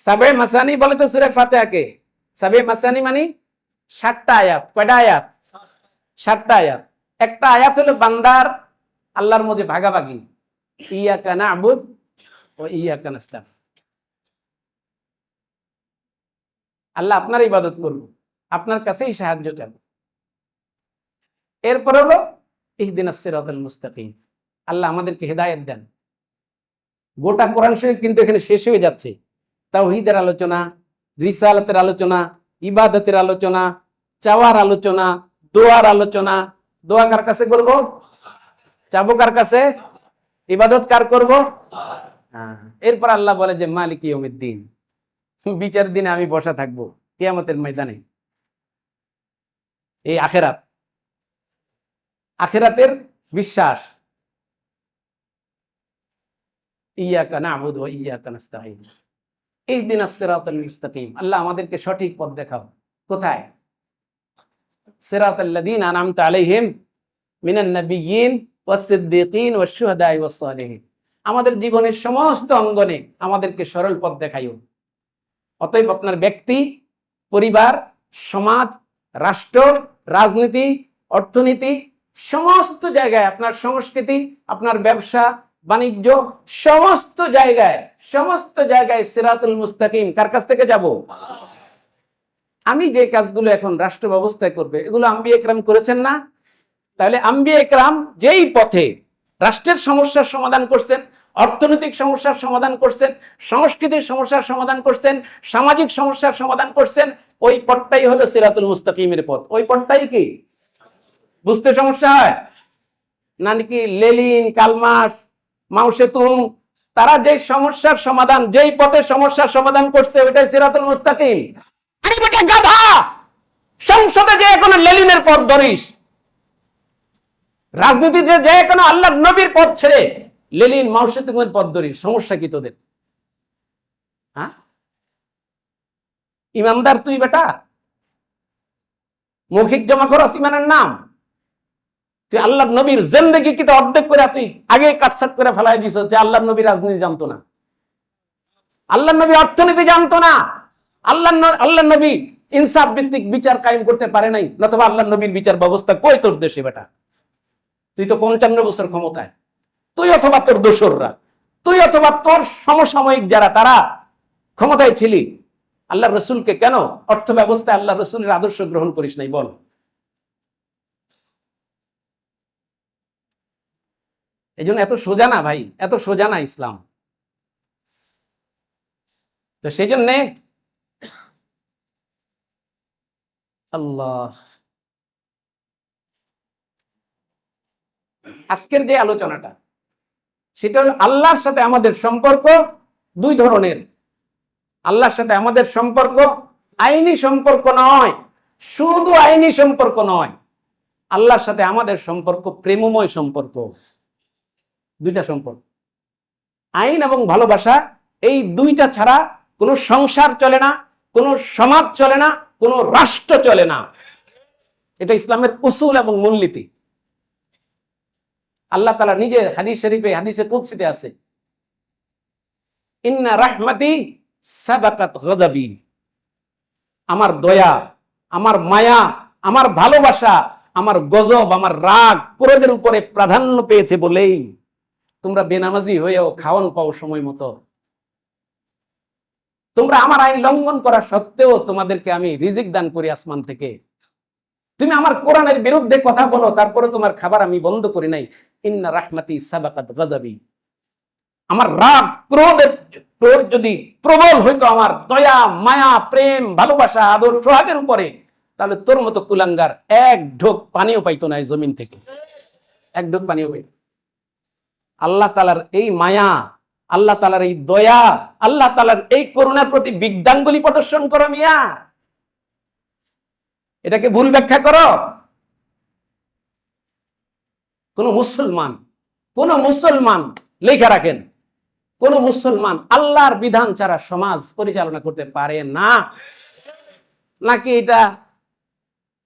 সাবে মাসানি বলে তো সূরা ফাতিহাকে। সাবে মাসানি মানে 60টা আয়াত। কয়টা আয়াত? 60টা আয়াত। একটা আয়াত হলো বান্দার আল্লাহর মধ্যে ভাগাভাগি, ইয়াকা না'বুদ ও ইয়াকা নাস্তাইন। আল্লাহ আপনার ইবাদত করব, আপনার কাছেই সাহায্য চাব। এরপর হলো ইহদিনাস সিরাতাল মুস্তাকিম, আল্লাহ আমাদেরকে হেদায়েত দেন। গোটা কোরআন শরীফ কিন্তু এখানে শেষ হয়ে যাচ্ছে। তাওহীদের আলোচনা, রিসালাতের আলোচনা, ইবাদতের আলোচনা, চাওয়ার আলোচনা, দোয়ার আলোচনা। দোয়া কার কাছে করব? চাবো কার কাছে? ইবাদত কার করব? এরপর আল্লাহ বলে যে মালিক ইয়াউমিদ্দিন, বিচার দিনে আমি বসা থাকবো কিয়ামতের ময়দানে। এই আখিরাত, আখিরাতের বিশ্বাস। ইয়াকা না'বুদু ওয়া ইয়াকা নাস্তাঈন, ইহদিনাস সিরাতাল মুস্তাকিম, আল্লাহ আমাদেরকে সঠিক পথ দেখাও। কোথায়? সিরাতাল লাযীনা আন'আমতা আলাইহিম মিনান নাবিয়্যিন ওয়াস সিদ্দীকিন ওয়াশ শুহাদাই ওয়াস সালিহিন। আমাদের জীবনের সমস্ত অঙ্গনে আমাদেরকে সরল পথ দেখাইও। অতএব আপনার ব্যক্তি, পরিবার, সমাজ, রাষ্ট্র, রাজনীতি, অর্থনীতি, সমস্ত জায়গায় আপনার সংস্কৃতি, আপনার ব্যবসা বাণিজ্য, সমস্ত জায়গায় সিরাতুল মুস্তাকিম কার কাছ থেকে যাব? আমি যে কাজগুলো এখন রাষ্ট্র ব্যবস্থায় করবে, এগুলো আম্বিয়া ইকরাম করেছেন না? তাহলে আম্বিয়া ইকরাম যেই পথে রাষ্ট্রের সমস্যার সমাধান করছেন, অর্থনৈতিক সমস্যার সমাধান করছেন, সংস্কৃতির সমস্যার সমাধান করছেন, সামাজিক সমস্যার সমাধান করছেন, ওই পথটাই হলো সিরাতুল মুস্তাকিমের পথ। ওই পথটাই কি বুঝতে সমস্যা হয়? নাকি লেনিন, কার্ল মার্কস, মাও সেতুং তারা যে সমস্যার সমাধান, যেই পথে সমস্যার সমাধান করছে, ওইটাই সিরাতুল মুস্তাকিম। আরে বেটা গাধা, সংসদে যে এখনো লেনিনের পথ ধরিস, রাজনীতিতে যে এখনো আল্লাহর নবীর পথ ছেড়ে লেনিন, মাও সেতুং এর পথ ধরিস, সমস্যা কি তোদের? হ্যাঁ, ইমানদার তুই বেটা? মৌখিক জমা খরচ ইমানের নাম? তুই আল্লাহর নবীর জিন্দেগি কি তো অর্ধেক করে তুই আগে কাটছাট করে ফেলাই দিছ যে আল্লাহর নবী রাজনীতি জানতো না, আল্লাহর নবী অর্থনীতি জানতো না, আল্লাহর নবী ইনসাফ ভিত্তিক বিচার কায়েম করতে পারে নাই, নতুবা আল্লাহর নবীর বিচার ব্যবস্থা কই তোর দেশে বেটা? তুই তো 55 বছর ক্ষমতায়, তুই অথবা তোর দোসররা, তুই অথবা তোর সমসাময়িক যারা, তারা ক্ষমতায় ছিলি। আল্লাহ রসুলকে কেন অর্থ ব্যবস্থায় আল্লাহ রসুলের আদর্শ গ্রহণ করিস নাই বল? এই জন্য এত সোজা না ভাই, এত সোজা না ইসলাম। তো সেই জন্যে আল্লাহ, আজকের যে আলোচনাটা, সেটা হলো আল্লাহর সাথে আমাদের সম্পর্ক দুই ধরনের। আল্লাহর সাথে আমাদের সম্পর্ক আইনি সম্পর্ক নয়, শুধু আইনি সম্পর্ক নয়, আল্লাহর সাথে আমাদের সম্পর্ক প্রেমময় সম্পর্ক। দুইটা সম্পর্ক, আইন এবং ভালোবাসা, এই দুইটা ছাড়া কোনো সংসার চলে না, কোনো সমাজ চলে না, কোনো রাষ্ট্র চলে না। এটা ইসলামের উসুল এবং মূলনীতি। আল্লাহ তাআলা নিজে হাদিস শরীফে, হাদিসে কুদসিতে আছে, ইন্না রাহমাতি সাবাকাত গাযাবি, আমার দয়া, আমার মায়া, আমার ভালোবাসা, আমার গজব, আমার রাগ ক্রোধের উপরে প্রাধান্য পেয়েছে বলেই তোমরা বেনামাজি হয়েও খাওয়ান পাও সময় মতো। তোমরা আমার আইন লঙ্ঘন করা সত্ত্বেও তোমাদেরকে আমি রিজিক দান করি আসমান থেকে। তুমি আমার কোরআনের বিরুদ্ধে কথা বলো, তারপরে তোমার খাবার আমি বন্ধ করি নাই। ইন্না রাহমাতি সাবাকাত গাযাবি, আমার রাগ ক্রোধ যদি প্রবল হইতো, আমার দয়া মায়া প্রেম ভালোবাসা আদর সোহাগের উপরে, তাহলে তোর মতো কুলাঙ্গার এক ঢোক পানিও পাইতো না এই জমিন থেকে, এক ঢোক পানিও পাইতো। আল্লাহ তাআলার এই মায়া, আল্লাহ তাআলার এই দয়া, আল্লাহ তাআলার এই করুণার প্রতি বিজ্ঞানগুলি প্রদর্শন করো মিয়া, এটাকে ভুল ব্যাখ্যা করো। কোন মুসলমান লেখা রাখেন, কোন মুসলমান আল্লাহর বিধান ছাড়া সমাজ পরিচালনা করতে পারে না। নাকি এটা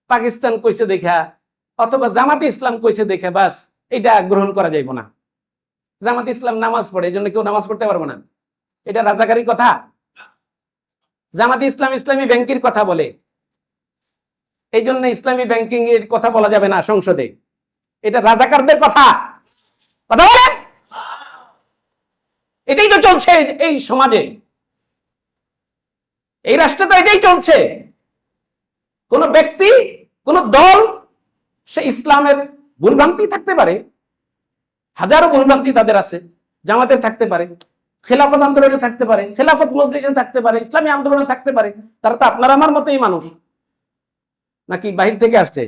পাকিস্তান কইছে দেখা অথবা জামাতে ইসলাম কইছে দেখে বাস এটা গ্রহণ করা যাইব না। জামাতে ইসলাম নামাজ পড়ে, এই জন্য কেউ নামাজ পড়তে পারবো না, এটা রাজাকারী কথা। জামাতে ইসলাম ইসলামী ব্যাংকের কথা বলে, এই জন্য ইসলামী ব্যাংকিং এর কথা বলা যাবে না সংসদে, এটা রাজাকারদের কথা। কথা বলেন, এটাই তো চলছে এই সমাজে। এই রাষ্ট্রে তো এটাই চলছে। কোন ব্যক্তি, কোন দল, সে ইসলামের ভুলভ্রান্তি থাকতে পারে, হাজারো ভুলভ্রান্তি তাদের আছে, জামাতের থাকতে পারে, খেলাফত আন্দোলনে থাকতে পারে, খেলাফত মজলিসে থাকতে পারে, ইসলামী আন্দোলনে থাকতে পারে। তারা তো আপনার আমার মতোই মানুষ, নাকি বাহির থেকে আসছে?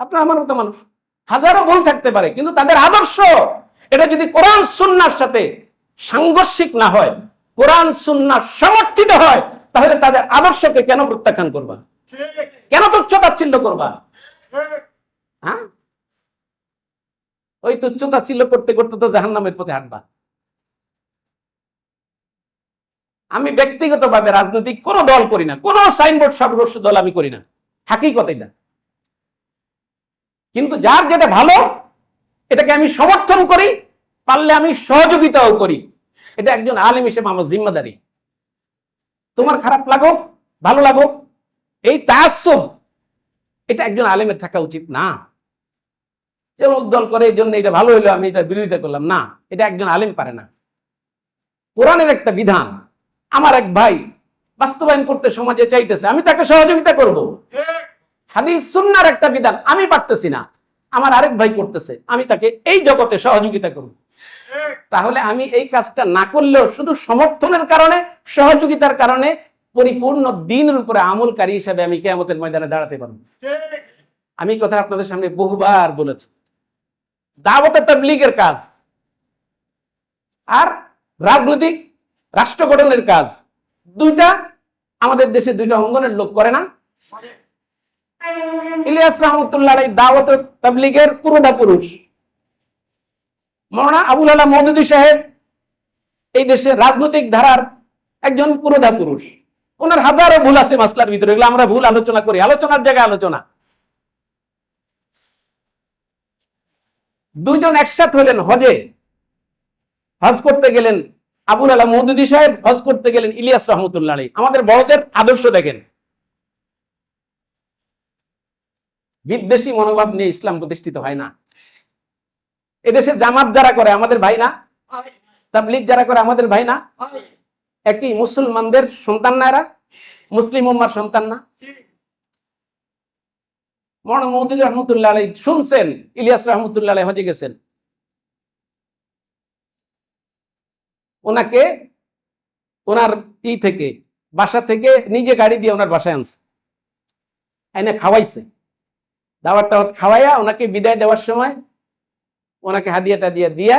আপনার আমার মতো মানুষ, হাজারো ভুল থাকতে পারে, কিন্তু তাদের আদর্শ এটা যদি কোরআন সুন্নাহর সাথে সাংঘর্ষিক না হয়, কোরআন সুন্নাহ সমর্থিত হয়, তাহলে তাদের আদর্শকে কেন প্রত্যাখ্যান করবা? কেন তুচ্ছ-তাচ্ছিল্য করবা? হ্যাঁ, ওই তুচ্ছ-তাচ্ছিল্য করতে করতে তো জাহান্নামের পথে হাঁটবা। আমি ব্যক্তিগতভাবে রাজনৈতিক কোন দল করি না, কোন সাইনবোর্ড সর্বস্ব দল আমি করি না, হাকিকত এটা। কিন্তু যার যেটা ভালো এটাকে আমি সমর্থন করি, পারলে আমি সহযোগিতাও করি। এটা একজন আলেম হিসেবে আমার জিম্মাদারি। তোমার খারাপ লাগুক ভালো লাগুক, এই তাআসসুব এটা একজন আলেমের থাকা উচিত না। যেমন দল করে এই জন্য এটা ভালো হইলো আমি এটা বিরোধিতা করলাম, না, এটা একজন আলেম পারে না। কোরআনের একটা বিধান আমার এক ভাই বাস্তবায়ন করতে সমাজে চাইতেছে, আমি তাকে সহযোগিতা করব। হাদিস সুন্নাহর একটা বিধান আমি পারতেছি না, আমার আরেক ভাই করতেছে, আমি তাকে এই জগতে সহযোগিতা করব। তাহলে আমি এই কাজটা না করলেও শুধু সমর্থনের কারণে, সহযোগিতার কারণে পরিপূর্ণ দ্বীনের উপরে আমলকারী হিসেবে আমি কিয়ামতের ময়দানে দাঁড়াতে পারব। আমি এই কথা আপনাদের সামনে বহুবার বলেছি। দাওয়াত তাবলীগের কাজ আর রাজনৈতিক রাষ্ট্র গঠনের কাজ দুইটা আমাদের দেশে দুইটা অঙ্গনের লোক করে না। ইলিয়াস রহমতুল্লাহ আলাইহি দাওয়াত তাবলীগের পুরোধা পুরুষ। মাওলানা আবুল আলা মওদুদী সাহেব এই দেশের রাজনৈতিক ধারার একজন পুরোধা পুরুষ। ওনার হাজারো ভুল আছে মাসলার ভিতরে, এগুলো আমরা ভুল আলোচনা করি, আলোচনার জায়গায় আলোচনা। দুইজন একসাথে হলেন হজে, হজ করতে গেলেন আবুল আলা মওদুদী সাহেব, হজ করতে গেলেন ইলিয়াস রহমতুল্লাহ আলাইহি। আমাদের বড়দের আদর্শ দেখেন, বিদ্বেষী মনোভাব নিয়ে ইসলাম প্রতিষ্ঠিত হয় না। এদেশে জামাত যারা করে আমাদের ভাই না, তাবলীগ যারা করে আমাদের ভাই না, একই মুসলমানদের সন্তান না, এরা মুসলিম উম্মার সন্তান না। মাওলানা মওদুদী রহমতুল্লাহ আলাইহি শুনছেন ইলিয়াস রহমতুল্লাহ আলাইহি হজে গেছেন, ওনাকে ওনার থেকে বাসা থেকে নিজে গাড়ি দিয়ে ওনার বাসায় আনছে, এনে খাওয়াইছে, দাওয়াত টাওয়াত খাওয়াইয়া ওনাকে বিদায় দেওয়ার সময় ওনাকে হাদিয়াটা দিয়া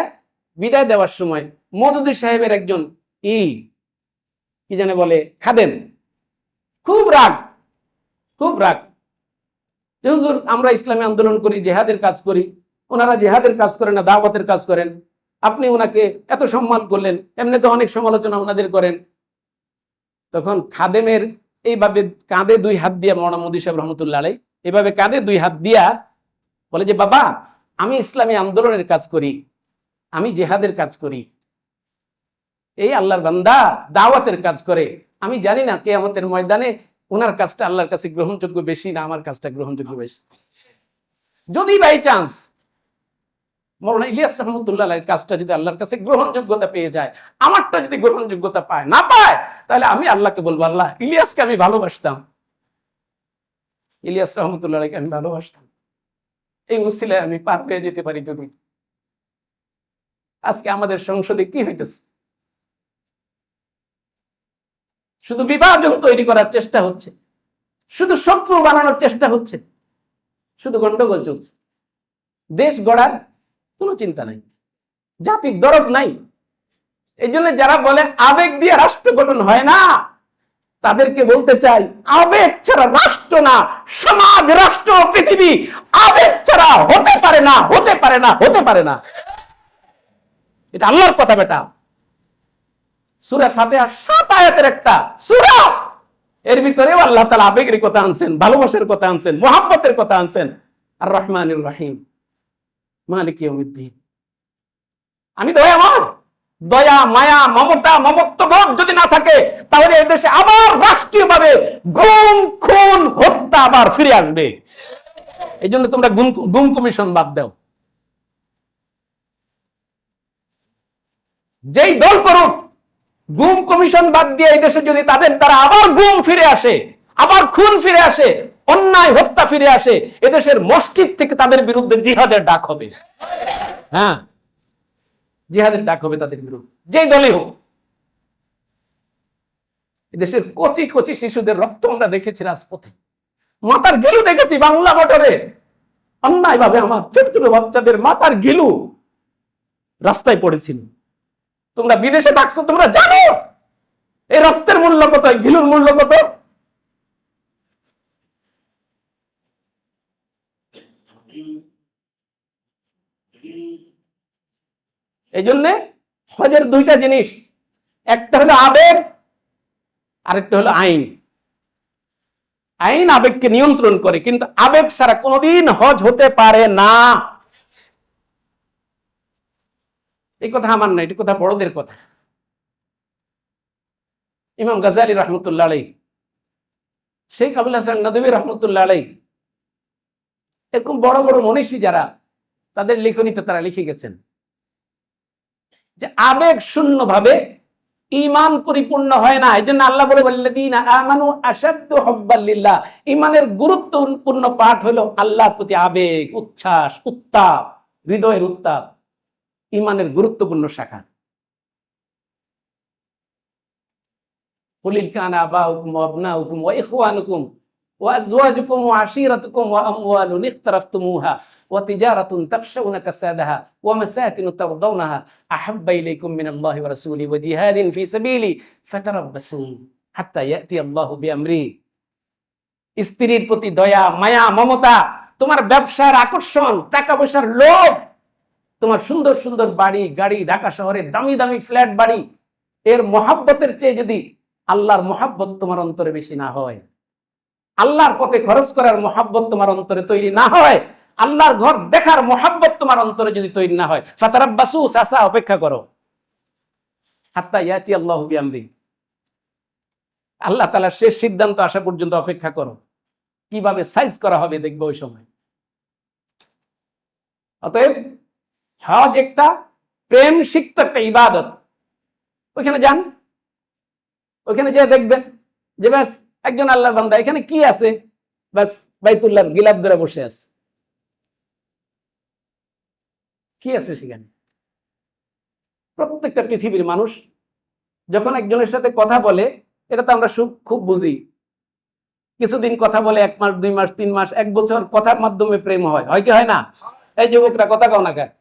বিদায় দেওয়ার সময় মওদুদী সাহেবের একজন কি জানে বলে খাদেম খুব রাগ হুজুর, আমরা ইসলামী আন্দোলন করি, জিহাদের কাজ করি, ওনারা জিহাদের কাজ করেন না, দাওয়াতের কাজ করেন, আপনি ওনাকে এত সম্মান করলেন, এমনি তো অনেক সমালোচনা ওনাদের করেন। তখন খাদেমের এইভাবে কাঁধে দুই হাত দিয়া মাওলানা মওদুদী সাহেব রহমতুল্লাহ আলাইহি এভাবে কাঁধে দুই হাত দিয়া বলে যে, বাবা, আমি ইসলামী আন্দোলনের কাজ করি, আমি জিহাদের কাজ করি, এই আল্লাহর বান্দা দাওয়াতের কাজ করে, আমি জানি না কিয়ামতের ময়দানে ওনার কাজটা আল্লাহর কাছে গ্রহণযোগ্য বেশি না আমার কাজটা গ্রহণযোগ্য বেশি। যদি বাই চান্স মাওলানা ইলিয়াস রহমতুল্লাহ আলাইহির কাজটা যদি আল্লাহর কাছে গ্রহণযোগ্যতা পেয়ে যায়, আমারটা যদি গ্রহণযোগ্যতা না পায়, তাহলে আমি আল্লাহকে বলবো, আল্লাহ, ইলিয়াসকে আমি ভালোবাসতাম, ইলিয়াস রহমতুল্লাহ আলাইহিকে আমি ভালোবাসতাম, এই উসিলায় আমি পার পেয়ে যেতে পারি। যদি আজকে আমাদের সংসদে কি হইতেছে, শুধু বিভাজন তৈরি করার চেষ্টা হচ্ছে, শুধু শত্রু বানানোর চেষ্টা হচ্ছে, শুধু গন্ডগোল চলছে, দেশ গড়ার কোনো চিন্তা নাই, জাতির দরদ নাই। এই জন্য যারা বলে আবেগ দিয়ে রাষ্ট্র গঠন হয় না, তাদেরকে বলতে চাই, আবেগ ছাড়া রাষ্ট্র না, সমাজ, রাষ্ট্র, পৃথিবী আবেগ ছাড়া হতে পারে না, হতে পারে না, হতে পারে না। এটা আল্লাহর কথা বেটা। সূরা ফাতিহা 7 আয়াতের একটা সূরা, এর ভিতরেও আল্লাহ তাআলা আবেগের কথা আনছেন, ভালোবাসার কথা আনছেন, মুহাব্বতের কথা আনছেন। আর রহমানির রহিম, মালিক ইয়াউমিদ্দিন। আমি দয়াময়, দয়া, মায়া, মমতা, মমত্ববোধ যদি না থাকে, তাহলে এই দেশে আবার রাষ্ট্রীয়ভাবে গুম, খুন, হত্যা আবার ফিরে আসবে। এই জন্য তোমরা গুম কমিশন বাদ দাও। যেই দল করুক, গুম কমিশন বাদ দিয়ে এই দেশে যদি তাদের দ্বারা আবার গুম ফিরে আসে, আবার খুন ফিরে আসে, অন্যায় হত্যা ফিরে আসে, এদেশের মসজিদ থেকে তাদের বিরুদ্ধে জিহাদের ডাক হবে। হ্যাঁ, জিহাদের ডাক হবে তাদের বিরুদ্ধে, যেই দলই হোক। দেশের কচি কচি শিশুদের রক্ত আমরা দেখেছি রাজপথে, মাথার গেলু দেখেছি বাংলা মোটরে, অন্যায় ভাবে আমার ছোট ছোট বাচ্চাদের মাথার গেলু রাস্তায় পড়েছিল। তোমরা বিদেশে থাকছো, তোমরা জানো এই রক্তের মূল্য কত, এই গিলুর মূল্য কত। এই জন্যে হজের দুইটা জিনিস, একটা হলো আবেগ, আরেকটা হলো আইন। আইন আবেগকে নিয়ন্ত্রণ করে, কিন্তু আবেগ ছাড়া কোনোদিন হজ হতে পারে না। এই কথা আমার না, এটা কথা বড়দের কথা। ইমাম গাজালি রহমতুল্লাহ আলাইহি, শেখ আবুল হাসান নদভী রহমতুল্লাহ আলাইহি, এরকম বড় বড় মনীষী যারা, তাদের লিখনীতে তারা লিখে গেছেন যে আবেগ শূন্য ভাবে ঈমান পরিপূর্ণ হয় না। এই জন্য আল্লাহ বলে, ওয়াল্লাযীনা আমানু আশাদ্দু হুব্বাল লিল্লাহ। ঈমানের গুরুত্বপূর্ণ পাঠ হলো আল্লাহর প্রতি আবেগ, উচ্ছ্বাস, উত্তাপ, হৃদয়ের উত্তাপ ঈমানের গুরুত্বপূর্ণ শাখা। কুলিল কানা আবাউকুম ওয়া আবনাউকুম ওয়া ইখওয়ানুকুম ওয়া আজওয়াজুকুম ওয়া আশীরাতুকুম ওয়া আমওয়ালুন ইখতারাফতুমুহা ওয়া তিজারাতুন তাখশাউনা কাসাদাহা ওয়া মাসাকিনু তারদাউনাহা আহাব্বা ইলাইকুম মিনাল্লাহি ওয়া রাসূলিহি ওয়া জিহাদিন ফি সাবিলি ফাতারাব্বাসু হাত্তা ইয়াতি আল্লাহু বিআমরিহি। স্ত্রীর প্রতি দয়া, মায়া, মমতা, তোমার ব্যবসার আকর্ষণ, টাকা পয়সার লোভ, তোমার সুন্দর সুন্দর বাড়ি গাড়ি, ঢাকা শহরে দামি দামি ফ্ল্যাট বাড়ি, এর মহাব্বতের চেয়ে যদি আল্লাহর মহাব্বত তোমার অন্তরে বেশি না হয়, আল্লাহর পথে খরচ করার মহাব্বত তোমার অন্তরে তৈরি না হয়, আল্লাহর ঘর দেখার মহাব্বত তোমার অন্তরে যদি তৈরি না হয়, ফাতারাব্বাসু, চাচা অপেক্ষা করো, হাত্তা ইয়াতি আল্লাহু বিআমরিহি, আল্লাহ তাআলার শেষ সিদ্ধান্ত আসা পর্যন্ত অপেক্ষা করো। কিভাবে সাইজ করা হবে দেখবে ওই সময়। অতএব হজ একটা প্রেম সিক্ত একটা ইবাদত। ওইখানে যান, ওইখানে যে দেখবেন যে ব্যাস একজন আল্লাহর বান্দা, এখানে কি আছে, ব্যাস বাইতুল্লাহর গিলাফ ধরে বসে আছে, কি আছে সেখানে? প্রত্যেকটা পৃথিবীর মানুষ যখন একজনের সাথে কথা বলে, এটা তো আমরা খুব বুঝি, কিছুদিন কথা বলে, 1 মাস 2 মাস 3 মাস 1 বছর কথার মাধ্যমে প্রেম হয়, হয় কি হয় না? এই যুবকরা কথা কও না কেন?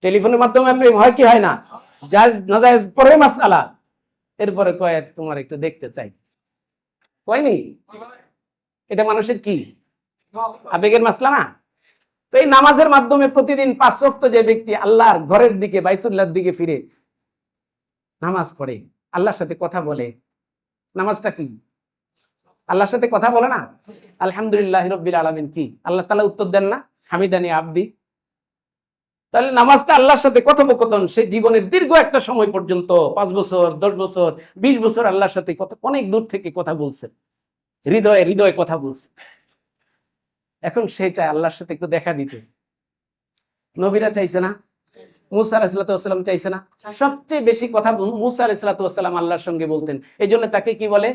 টেলিফোনের মাধ্যমে প্রেম হয় কি হয় না? জায়েজ নাজায়েজ পরে মাসআলা, এরপরে কয় তোমার একটু দেখতে চাই, কয়নি? এটা মানুষের কি আবেগের মাসলা না? তো এই নামাজের মাধ্যমে প্রতিদিন 5 ওয়াক্ত যে ব্যক্তি আল্লাহর ঘরের দিকে, বাইতুল্লাহর দিকে ফিরে নামাজ পড়ে, আল্লাহর সাথে কথা বলে, নামাজটা কি? আল্লাহর সাথে কথা বলে না? আলহামদুলিল্লাহি রাব্বিল আলামিন কি আল্লাহ তাআলা উত্তর দেন না? হামিদানি আবদি। তাহলে নামাজটা আল্লাহর সাথে কথোপকথন, সে জীবনের দীর্ঘ একটা সময় পর্যন্ত 5 বছর 10 বছর 20 বছর আল্লাহর সাথে অনেক দূর থেকে কথা বলছে, হৃদয়ে হৃদয়ে কথা বলছে। এখন সে চায় আল্লাহর সাথে একটু দেখা দিতে। নবীরা চাইছে না? মুসা আলাইহিস সালাম চাইছে না? সবচেয়ে বেশি কথা মুসা আলাইহিস সালাম আল্লাহর সঙ্গে বলতেন। এই জন্য তাকে কি বলে?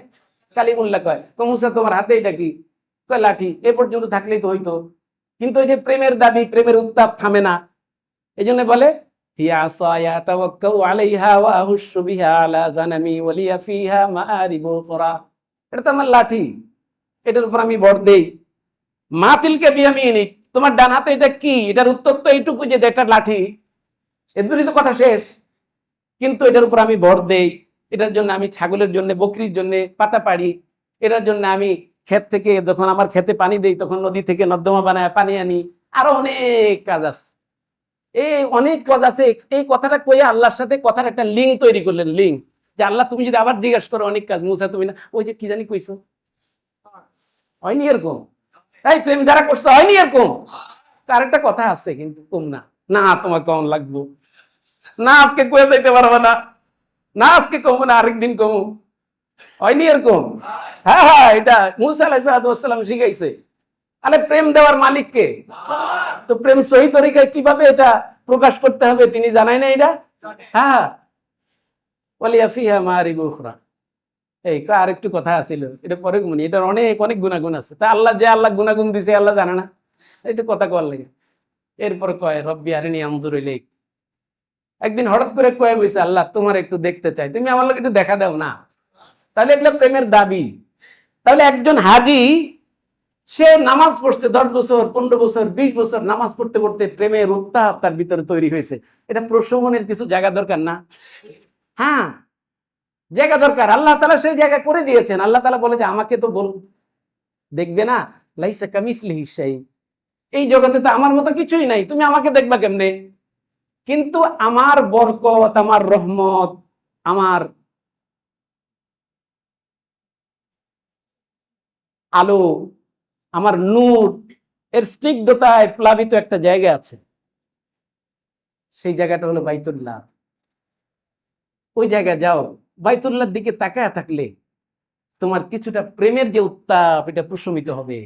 কালিমুল্লাহ কয়। মুসা তোমার হাতে এটা কি? কয় লাঠি। এ পর্যন্ত থাকলেই তো হইতো। কিন্তু ওই যে প্রেমের দাবি, প্রেমের উত্তাপ থামে না, এই জন্য বলে হিয়া আসায়া তাওয়াক্কাউ আলাইহা ওয়া আহুশু বিহা আলা গানামি ওয়া লিয়া ফিহা মাআরিবু উখরা। এটা তো আমার লাঠি, এটার উপর আমি ভর দেই। মা তিলকা বিয়ামিনিক, তোমার ডান হাতে এটা কি? এটার উত্তর তো এইটুকু যে এটা লাঠি, এর দূরই তো কথা শেষ। কিন্তু এটার উপর আমি ভর দেই, এটার জন্য আমি ছাগলের জন্য, বকরির জন্য পাতা পাড়ি, এটার জন্য আমি ক্ষেত থেকে যখন আমার খেতে পানি দেই তখন নদী থেকে নর্দমা বানায় পানি আনি, আরো অনেক কাজ আছে। এই অনেক কাজ আছে। এই কথাটা কইয়া আল্লাহর সাথে কথার একটা লিঙ্ক তৈরি করলেন, লিঙ্ক, যে আল্লাহ তুমি যদি আবার জিজ্ঞাসা করো অনেক কাজ, মুসা তুমি না ওই যে কি জানি কইছো, হয়নি এরকম? তাই প্রেম যারা করছো হয়নি এরকম? আরেকটা কথা আছে কিন্তু কম না, না তোমার কেমন লাগবো, না আজকে কয়ে যাইতে পারবো না, না আজকে কমু না আরেকদিন কমু, হয়নি এরকম? হ্যাঁ হ্যাঁ, এটা মুসা আলাইহিস সালাম শিখাইছে। আরে প্রেম দেওয়ার মালিক কে? তো প্রেম সহি তরিকায় কিভাবে এটা প্রকাশ করতে হবে তিনি জানাই না এটা? হ্যাঁ, ওয়ালিয়া ফিহা মাআরিবু উখরা। এই আর একটু কথা আছিল, এটা পরে গুনি, এটার অনেক অনেক গুণাগুণ আছে। তা আল্লাহ গুণাগুণ দিছে আল্লাহ জানে না, একটু কথা কওয়ার লাগে। এরপর কয় রব্বি আরিনি আনজুর ইলাইক। একদিন হঠাৎ করে কয়ে বইছে, আল্লাহ তোমার একটু দেখতে চাই, তুমি আমার লোক একটু দেখা দাও না। তাহলে এগুলো প্রেমের দাবি। তাহলে একজন হাজি, সে নামাজ পড়ছে 10 বছর, 15 বছর, 20 বছর নামাজ পড়তে পড়তে প্রেমের উত্তাপ তার ভিতরে তৈরি হয়েছে। এটা প্রশমনের কিছু জায়গা দরকার না? হ্যাঁ, জায়গা দরকার। আল্লাহ তাআলা সেই জায়গা করে দিয়েছেন। আল্লাহ তাআলা বলে যে আমাকে তো বল দেখবে না, লাইসা কামিসলিহি শাই, এই জগতে তো আমার মতো কিছুই নাই, তুমি আমাকে দেখবা কেমনে? কিন্তু আমার বরকত, আমার রহমত, আমার আলো, আমার নূর, এর স্নিগ্ধতায় প্লাবিত একটা জায়গা আছে। সেই জায়গাটা হলো বাইতুল্লাহ। ওই জায়গায় যাও, বাইতুল্লাহর দিকে তাকায় থাকলে তোমার কিছুটা প্রেমের যে উত্তাপ, এটা প্রশমিত হবে।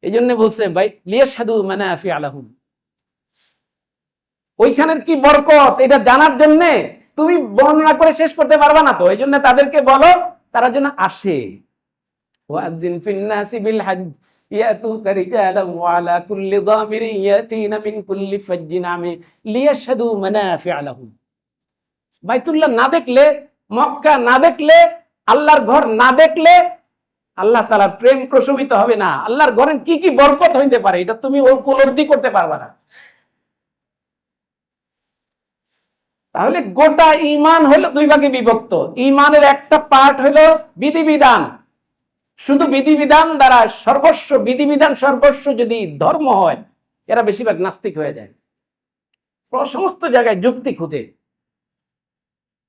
এই জন্য বলছে লিয়াশহাদু মানাফিআ লাহুম, ওইখানের কি বরকত এটা জানার জন্য তুমি বর্ণনা করে শেষ করতে পারবা না। তো এই জন্য তাদেরকে বলো তারা যেন আসে। ওয়াযিন ফিন নাসি বিল হজ্জ ইয়াতুকা রিজালান ওয়া আলা কুল্লি যামিরিন ইয়াতিনা মিন কুল্লি ফাজ্জিন আমিক লিয়াশহাদু মানাফিআ লাহুম। বাইতুল্লাহ না দেখলে, মক্কা না দেখলে, আল্লাহর ঘর না দেখলে আল্লাহ তাআলার প্রেম প্রশমিত হবে না। আল্লাহর ঘরের কি কি বরকত হইতে পারে এটা তুমি উপলব্ধি করতে পারবা না। তাহলে গোটা ঈমান হলো দুই ভাগে বিভক্ত। ঈমানের একটা পার্ট হলো বিধিবিধান। শুধু বিধিবিধান দ্বারা সর্বস্ব, বিধিবিধান সর্বস্ব যদি ধর্ম হয়, এরা বেশিরভাগ নাস্তিক হয়ে যায়, সমস্ত জায়গায় যুক্তি খুঁজে।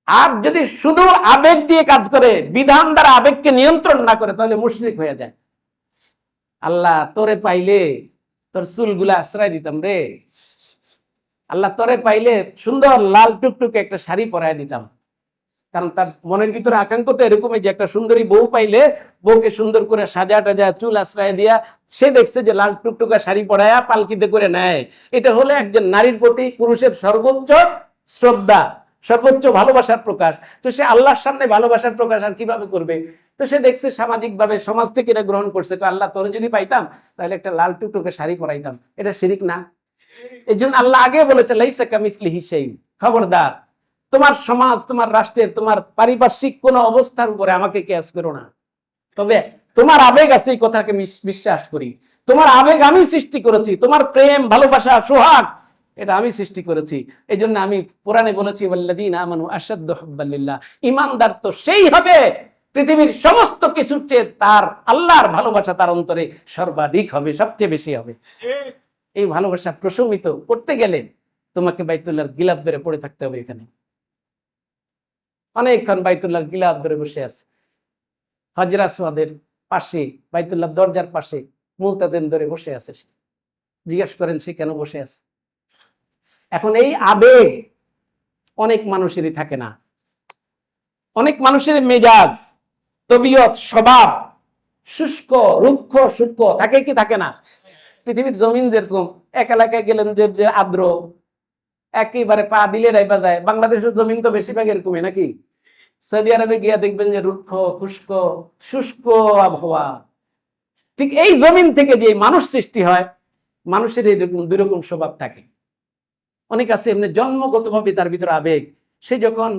আর যদি শুধু আবেগ দিয়ে কাজ করে, বিধান দ্বারা আবেগকে নিয়ন্ত্রণ না করে, তাহলে মুশরিক হয়ে যায়। আল্লাহ তোরে পাইলে তোর চুলগুলা আশ্রয় দিতাম রে, আল্লাহ তোরে পাইলে সুন্দর লাল টুকটুকে একটা শাড়ি পরায় দিতাম। কারণ তার মনের ভিতরে আকাঙ্ক্ষ তো এরকমই যে একটা সুন্দরী বউ পাইলে বউকে সুন্দর করে সাজা টাজা চুল আশ্রয় দিয়া সে দেখছে যে লাল টুকটুকা শাড়ি পরায়া পালকিতে করে নেয়। এটা হলো একজন নারীর প্রতি পুরুষের সর্বোচ্চ শ্রদ্ধা, সর্বোচ্চ ভালোবাসার প্রকাশ। তো সে আল্লাহর সামনে ভালোবাসার প্রকাশ আর কিভাবে করবে? তো সে দেখছে সামাজিক ভাবে সমাজ থেকে এটা গ্রহণ করছে, আল্লাহ তোরে যদি পাইতাম তাহলে একটা লাল টুকটুকে শাড়ি পরাইতাম। এটা শিরিক না? এই জন্য আল্লাহ আগে বলেছে লাইসা কামিসলিহি শাই, খবরদার তোমার সমাজ, তোমার রাষ্ট্রের, তোমার পারিপার্শ্বিক কোন অবস্থার উপরে আমাকে কিয়াস করো না। তবে তোমার আবেগ আছে, এই কথাকে বিশ্বাস করি। তোমার আবেগ আমি সৃষ্টি করেছি, তোমার প্রেম, ভালোবাসা, সোহাগ এটা আমি সৃষ্টি করেছি। এই জন্য আমি কোরআনে বলেছি ওয়াল্লাযীনা আমানু আশাদ্দু হুব্বান লিল্লাহ, ঈমানদার তো সেই হবে পৃথিবীর সমস্ত কিছুর চেয়ে তার আল্লাহর ভালোবাসা তার অন্তরে সর্বাধিক হবে, সবচেয়ে বেশি হবে। এই ভালোবাসা প্রশমিত করতে গেলে তোমাকে বাইতুল্লাহর গিলাফ ধরে পড়ে থাকতে হবে। এখানে অনেকক্ষণ বাইতুল্লাহর গিলাফ ধরে বসে আছে। হাজর আসওয়াদের পাশে, বাইতুল্লাহর দরজার পাশে মুলতাজিম ধরে বসে আছে। জিজ্ঞাসা করেন সে কেন বসে আছে? এখন এই আবেগ অনেক মানুষেরই থাকে না। অনেক মানুষের মেজাজ, তবিয়ত, স্বভাব শুষ্ক, রুক্ষ, সূক্ষ্ম থাকে কি থাকে না? পৃথিবীর জমিন যেরকম, এক এলাকায় গেলেন যে আর্দ্র, একেবারে পা দিলে রাইবা যায়। বাংলাদেশের জমিন তো বেশিরভাগ এরকমই নাকি? সৌদি আরবে গিয়া দেখবেন যে রুক্ষ, খুষ্ক, শুষ্ক আবহাওয়া। ঠিক এই জমিন থেকে যে মানুষ সৃষ্টি হয়, মানুষের এইরকম দুই রকম স্বভাব থাকে। অনেক আছে এমনি জন্মগতভাবে তার ভিতরে আবেগ। সে যখন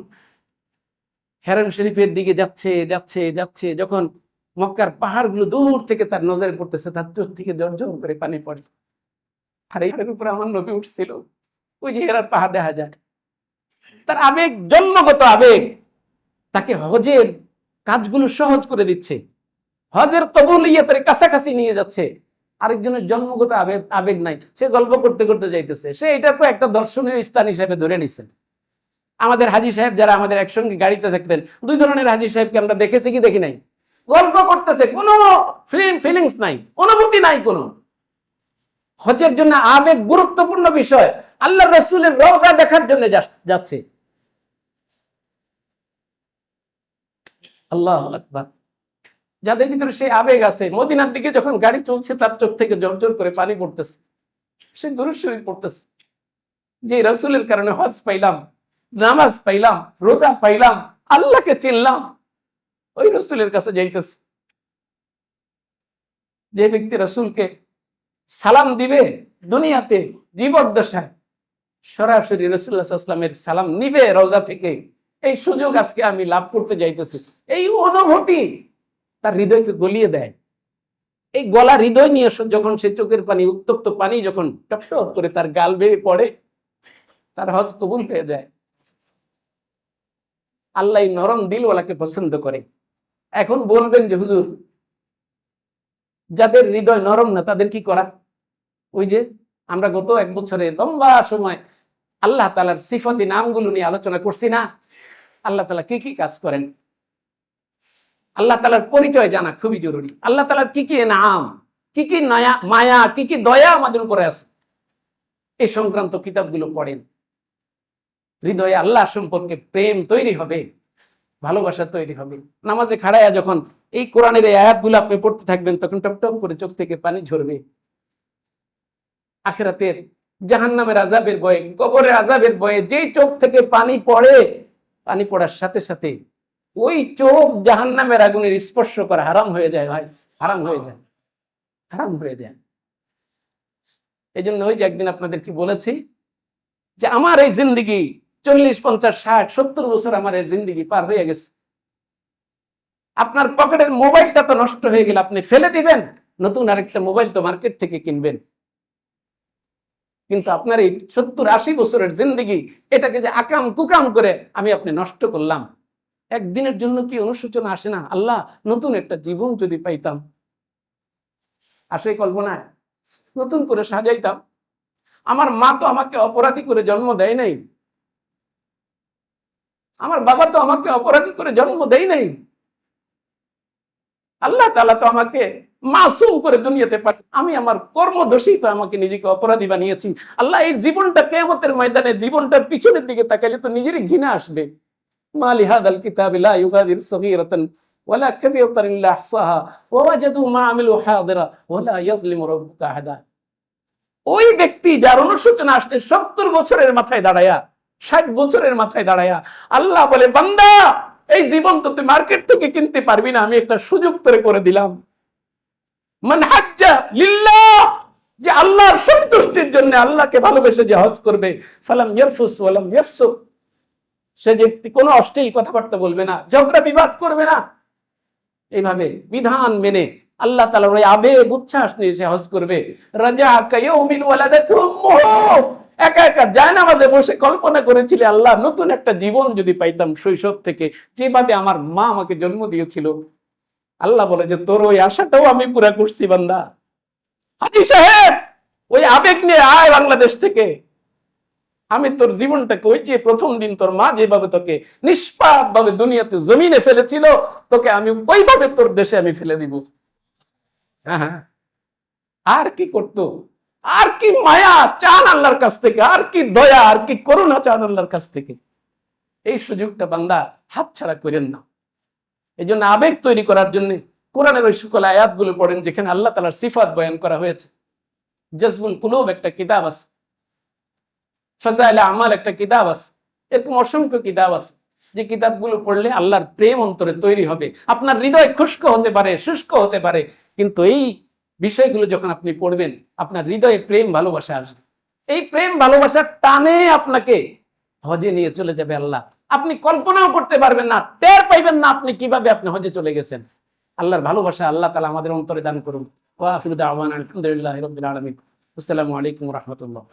হেরাম শরীফের দিকে যাচ্ছে যাচ্ছে যাচ্ছে, যখন মক্কার পাহাড়গুলো দূর থেকে তার নজরে পড়তেছে, তার চোখ থেকে ঝরঝর করে পানি পড়ে। আর এর উপরে আমার নবী উঠছিল, ওই যে হেরার পাহাড় দেখা যায়। তার আবেগ, জন্মগত আবেগ তাকে হজের কাজগুলো সহজ করে দিচ্ছে, হজের কবুলিয়তের কাছাকাছি নিয়ে যাচ্ছে। আরেকজনের জন্মগত আবেগ আবেগ নাই, সে গল্প করতে করতে যাইতেছে, সে এটাকে একটা দর্শনীয় স্থান হিসেবে ধরে নিছে। আমাদের হাজী সাহেব যারা আমাদের একসঙ্গে গাড়িতে থাকতেন, দুই ধরনের হাজী সাহেবকে আমরা দেখেছি কি দেখি নাই? গল্প করতেছে, কোনো ফিলিংস নাই, অনুভূতি নাই কোনো। হজের জন্য আবেগ গুরুত্বপূর্ণ বিষয়। আল্লাহ রাসূলের রওজা দেখার জন্য যাচ্ছে। আল্লাহু আকবার। যাদের ভিতরে সেই আবেগ আছে, মদিনার দিকে যখন গাড়ি চলছে তার চোখ থেকে ঝরঝর করে পানি পড়তেছে, সে দুরূদ শরীফ পড়তেছে যে রাসূলের কারণে হজ পাইলাম, নামাজ পাইলাম, রোজা পাইলাম, আল্লাহকে চিনলাম, ওই রসুলের কাছে যাইতেছি। যে ব্যক্তি রসুলকে সালাম দিবে দুনিয়াতে জীবদ্দশায়, সরাসরি রাসূলুল্লাহ সাল্লাল্লাহু আলাইহি ওয়াসাল্লামের সালাম নিবে রওজা থেকে, এই সুযোগ আজকে আমি লাভ করতে যাইতেছি। এই অনুভূতি তার হৃদয়কে গলিয়ে দেয়। এই গলা হৃদয় নিয়ে যখন সে চোখের পানি, উত্তপ্ত পানি যখন টপ টপ করে তার গাল বেয়ে পড়ে, তার হজ কবুল হয়ে যায়। আল্লাহ নরম দিলওয়ালাকে পছন্দ করে। এখন বলবেন যে হুজুর, যাদের হৃদয় নরম না তাদের কি করা? ওই যে আমরা গত এক বছরে লম্বা সময় আল্লাহ তাআলার সিফাতি নামগুলো নিয়ে আলোচনা করছি না? আল্লাহ তাআলা কি কি কাজ করেন, আল্লাহ তাআলার পরিচয় জানা খুবই জরুরি। আল্লাহ তাআলার কি কি নাম, কি কি মায়া, কি কি দয়া আমাদের উপরে আছে, এই সংক্রান্ত কিতাবগুলো পড়েন। হৃদয়ে আল্লাহ সম্পর্কে প্রেম তৈরি হবে, ভালোবাসা তৈরি হবে। নামাজে খাড়ায়া যখন এই কোরআনের এই আয়াতগুলো আপনি পড়তে থাকবেন, তখন টপ টপ করে চোখ থেকে পানি ঝরবে। আখিরাতের জাহান্নামের আযাবের ভয়ে, কবরের আযাবের ভয়ে যেই চোখ থেকে পানি পড়ে, পানি পড়ার সাথে সাথে ওই চোখ জাহান্নামের আগুনের স্পর্শ করা হারাম হয়ে যায় ভাই, হারাম হয়ে যায়, হারাম হয়ে যায়। এই জন্য ওই যে একদিন আপনাদেরকে বলেছি যে আমার এই জিন্দেগি 40, 50, 60, 70 বছর আমার এই জিন্দেগি পার হয়ে গেছে। আপনার পকেটের মোবাইলটা তো নষ্ট হয়ে গেল, আপনি ফেলে দিবেন, নতুন আরেকটা মোবাইল তো মার্কেট থেকে কিনবেন। কিন্তু আপনার এই 70, 80 বছরের জিন্দেগি, এটাকে যে আকাম কুকাম করে আমি আপনি নষ্ট করলাম, একদিনের জন্য কি অনুশোচনা আসে না? আল্লাহ, নতুন একটা জীবন যদি পাইতাম, আসে কল্পনায় নতুন করে সাজাইতাম। আমার মা তো আমাকে অপরাধী করে জন্ম দেয় নাই, আমার বাবা তো আমাকে অপরাধী করে জন্ম দেয় নাই, আল্লাহ তাআলা তো আমাকে মাসুম করে দুনিয়াতে পাঠিয়েছেন। আমি আমার কর্মদোষী তো আমাকে নিজেকে অপরাধী বানিয়েছি। আল্লাহ, এই জীবনটা কিয়ামতের ময়দানে জীবনটার পিছনের দিকে তাকাইলে তো নিজেরই ঘৃণা আসবে। মালি হাদাল কিতাবি লা ইউগাদির সগীরাতান ওয়ালা কাবীরাতান ইল্লা আহসাহা ওয়া ওয়াজাদু মা আমিলু হাদিরা ওয়ালা ইয়াজলিমু রাব্বুকা আহাদা। ওই ব্যক্তি যার অনুশোচনা আসছে 70 বছরের মাথায় দাঁড়ায়া, 60 বছরের মাথায় দাঁড়ায়া, আল্লাহ বলে, বান্দা, এই জীবন তো তুই মার্কেট থেকে কিনতে পারবি না, আমি একটা সুযোগ তোরে করে দিলাম। মান হাজ্জা লিল্লাহ, যে আল্লাহর সন্তুষ্টির জন্য, আল্লাহকে ভালোবেসে যে হজ করবে, ফালাম ইয়ারফুস ওয়ালাম ইয়াফসুক, সে ব্যক্তি কোনো অশ্লীল কথাবার্তা বলবে না, ঝগড়া বিবাদ করবে না, এইভাবে বিধান মেনে আল্লাহ তাআলার ওই আবেগ উচ্ছ্বাস নিয়ে সে হজ করবে। রাজা কায়াউমিন ওয়ালাদাতু উম্মুহু, একা একা জায়নামাজে বসে কল্পনা করেছিলে, আল্লাহ, নতুন একটা জীবন যদি পাইতাম শৈশব থেকে, যেভাবে আমার মা আমাকে জন্ম দিয়েছিল। আল্লাহ বলে যে তোর ওই আশাটাও আমি পুরা করছি বান্দা। হাজী সাহেব, ওই আবেগ নিয়ে আয় বাংলাদেশ থেকে, আমি তোর জীবনটাকে ওই যে প্রথম দিন তোর মা যেভাবে তোকে নিষ্পাপ ভাবে দুনিয়াতে জমিনে ফেলেছিল, তোকে আমি ওইভাবে তোর দেশে আমি ফেলে দিব। হ্যাঁ, আর কি করতো, আর কি মায়া চান আল্লাহর কাছ থেকে, আর কি দয়া, আর কি করুণা চান আল্লাহর কাছ থেকে। এই সুযোগটা বান্দা হাতছাড়া করেন না। এই জন্য আবেগ তৈরি করার জন্য কোরআনের ওই সকল আয়াতগুলো পড়েন যেখানে আল্লাহ তাআলার সিফাত বয়ান করা হয়েছে। জাজবুল কুলুব একটা কিতাব আছে, ফাজাইল আমাল একটা কিতাব আছে, এরকম অসংখ্য কিতাব আছে যে কিতাবগুলো পড়লে আল্লাহর প্রেম অন্তরে তৈরি হবে। আপনার হৃদয় খুশক হতে পারে, শুষ্ক হতে পারে, কিন্তু এই বিষয়গুলো যখন আপনি পড়বেন, আপনার হৃদয়ে প্রেম ভালোবাসা আসবে। এই প্রেম ভালোবাসার টানে আপনাকে হজে নিয়ে চলে যাবে আল্লাহ। আপনি কল্পনাও করতে পারবেন না, টের পাইবেন না আপনি কিভাবে আপনি হজে চলে গেছেন। আল্লাহর ভালোবাসা আল্লাহ তাআলা আমাদের অন্তরে দান করুন। ওয়া আখিরু দাওয়ানা আলহামদুলিল্লাহি রাব্বিল আলামিন। আসসালামু আলাইকুম ওয়া রাহমাতুল্লাহ।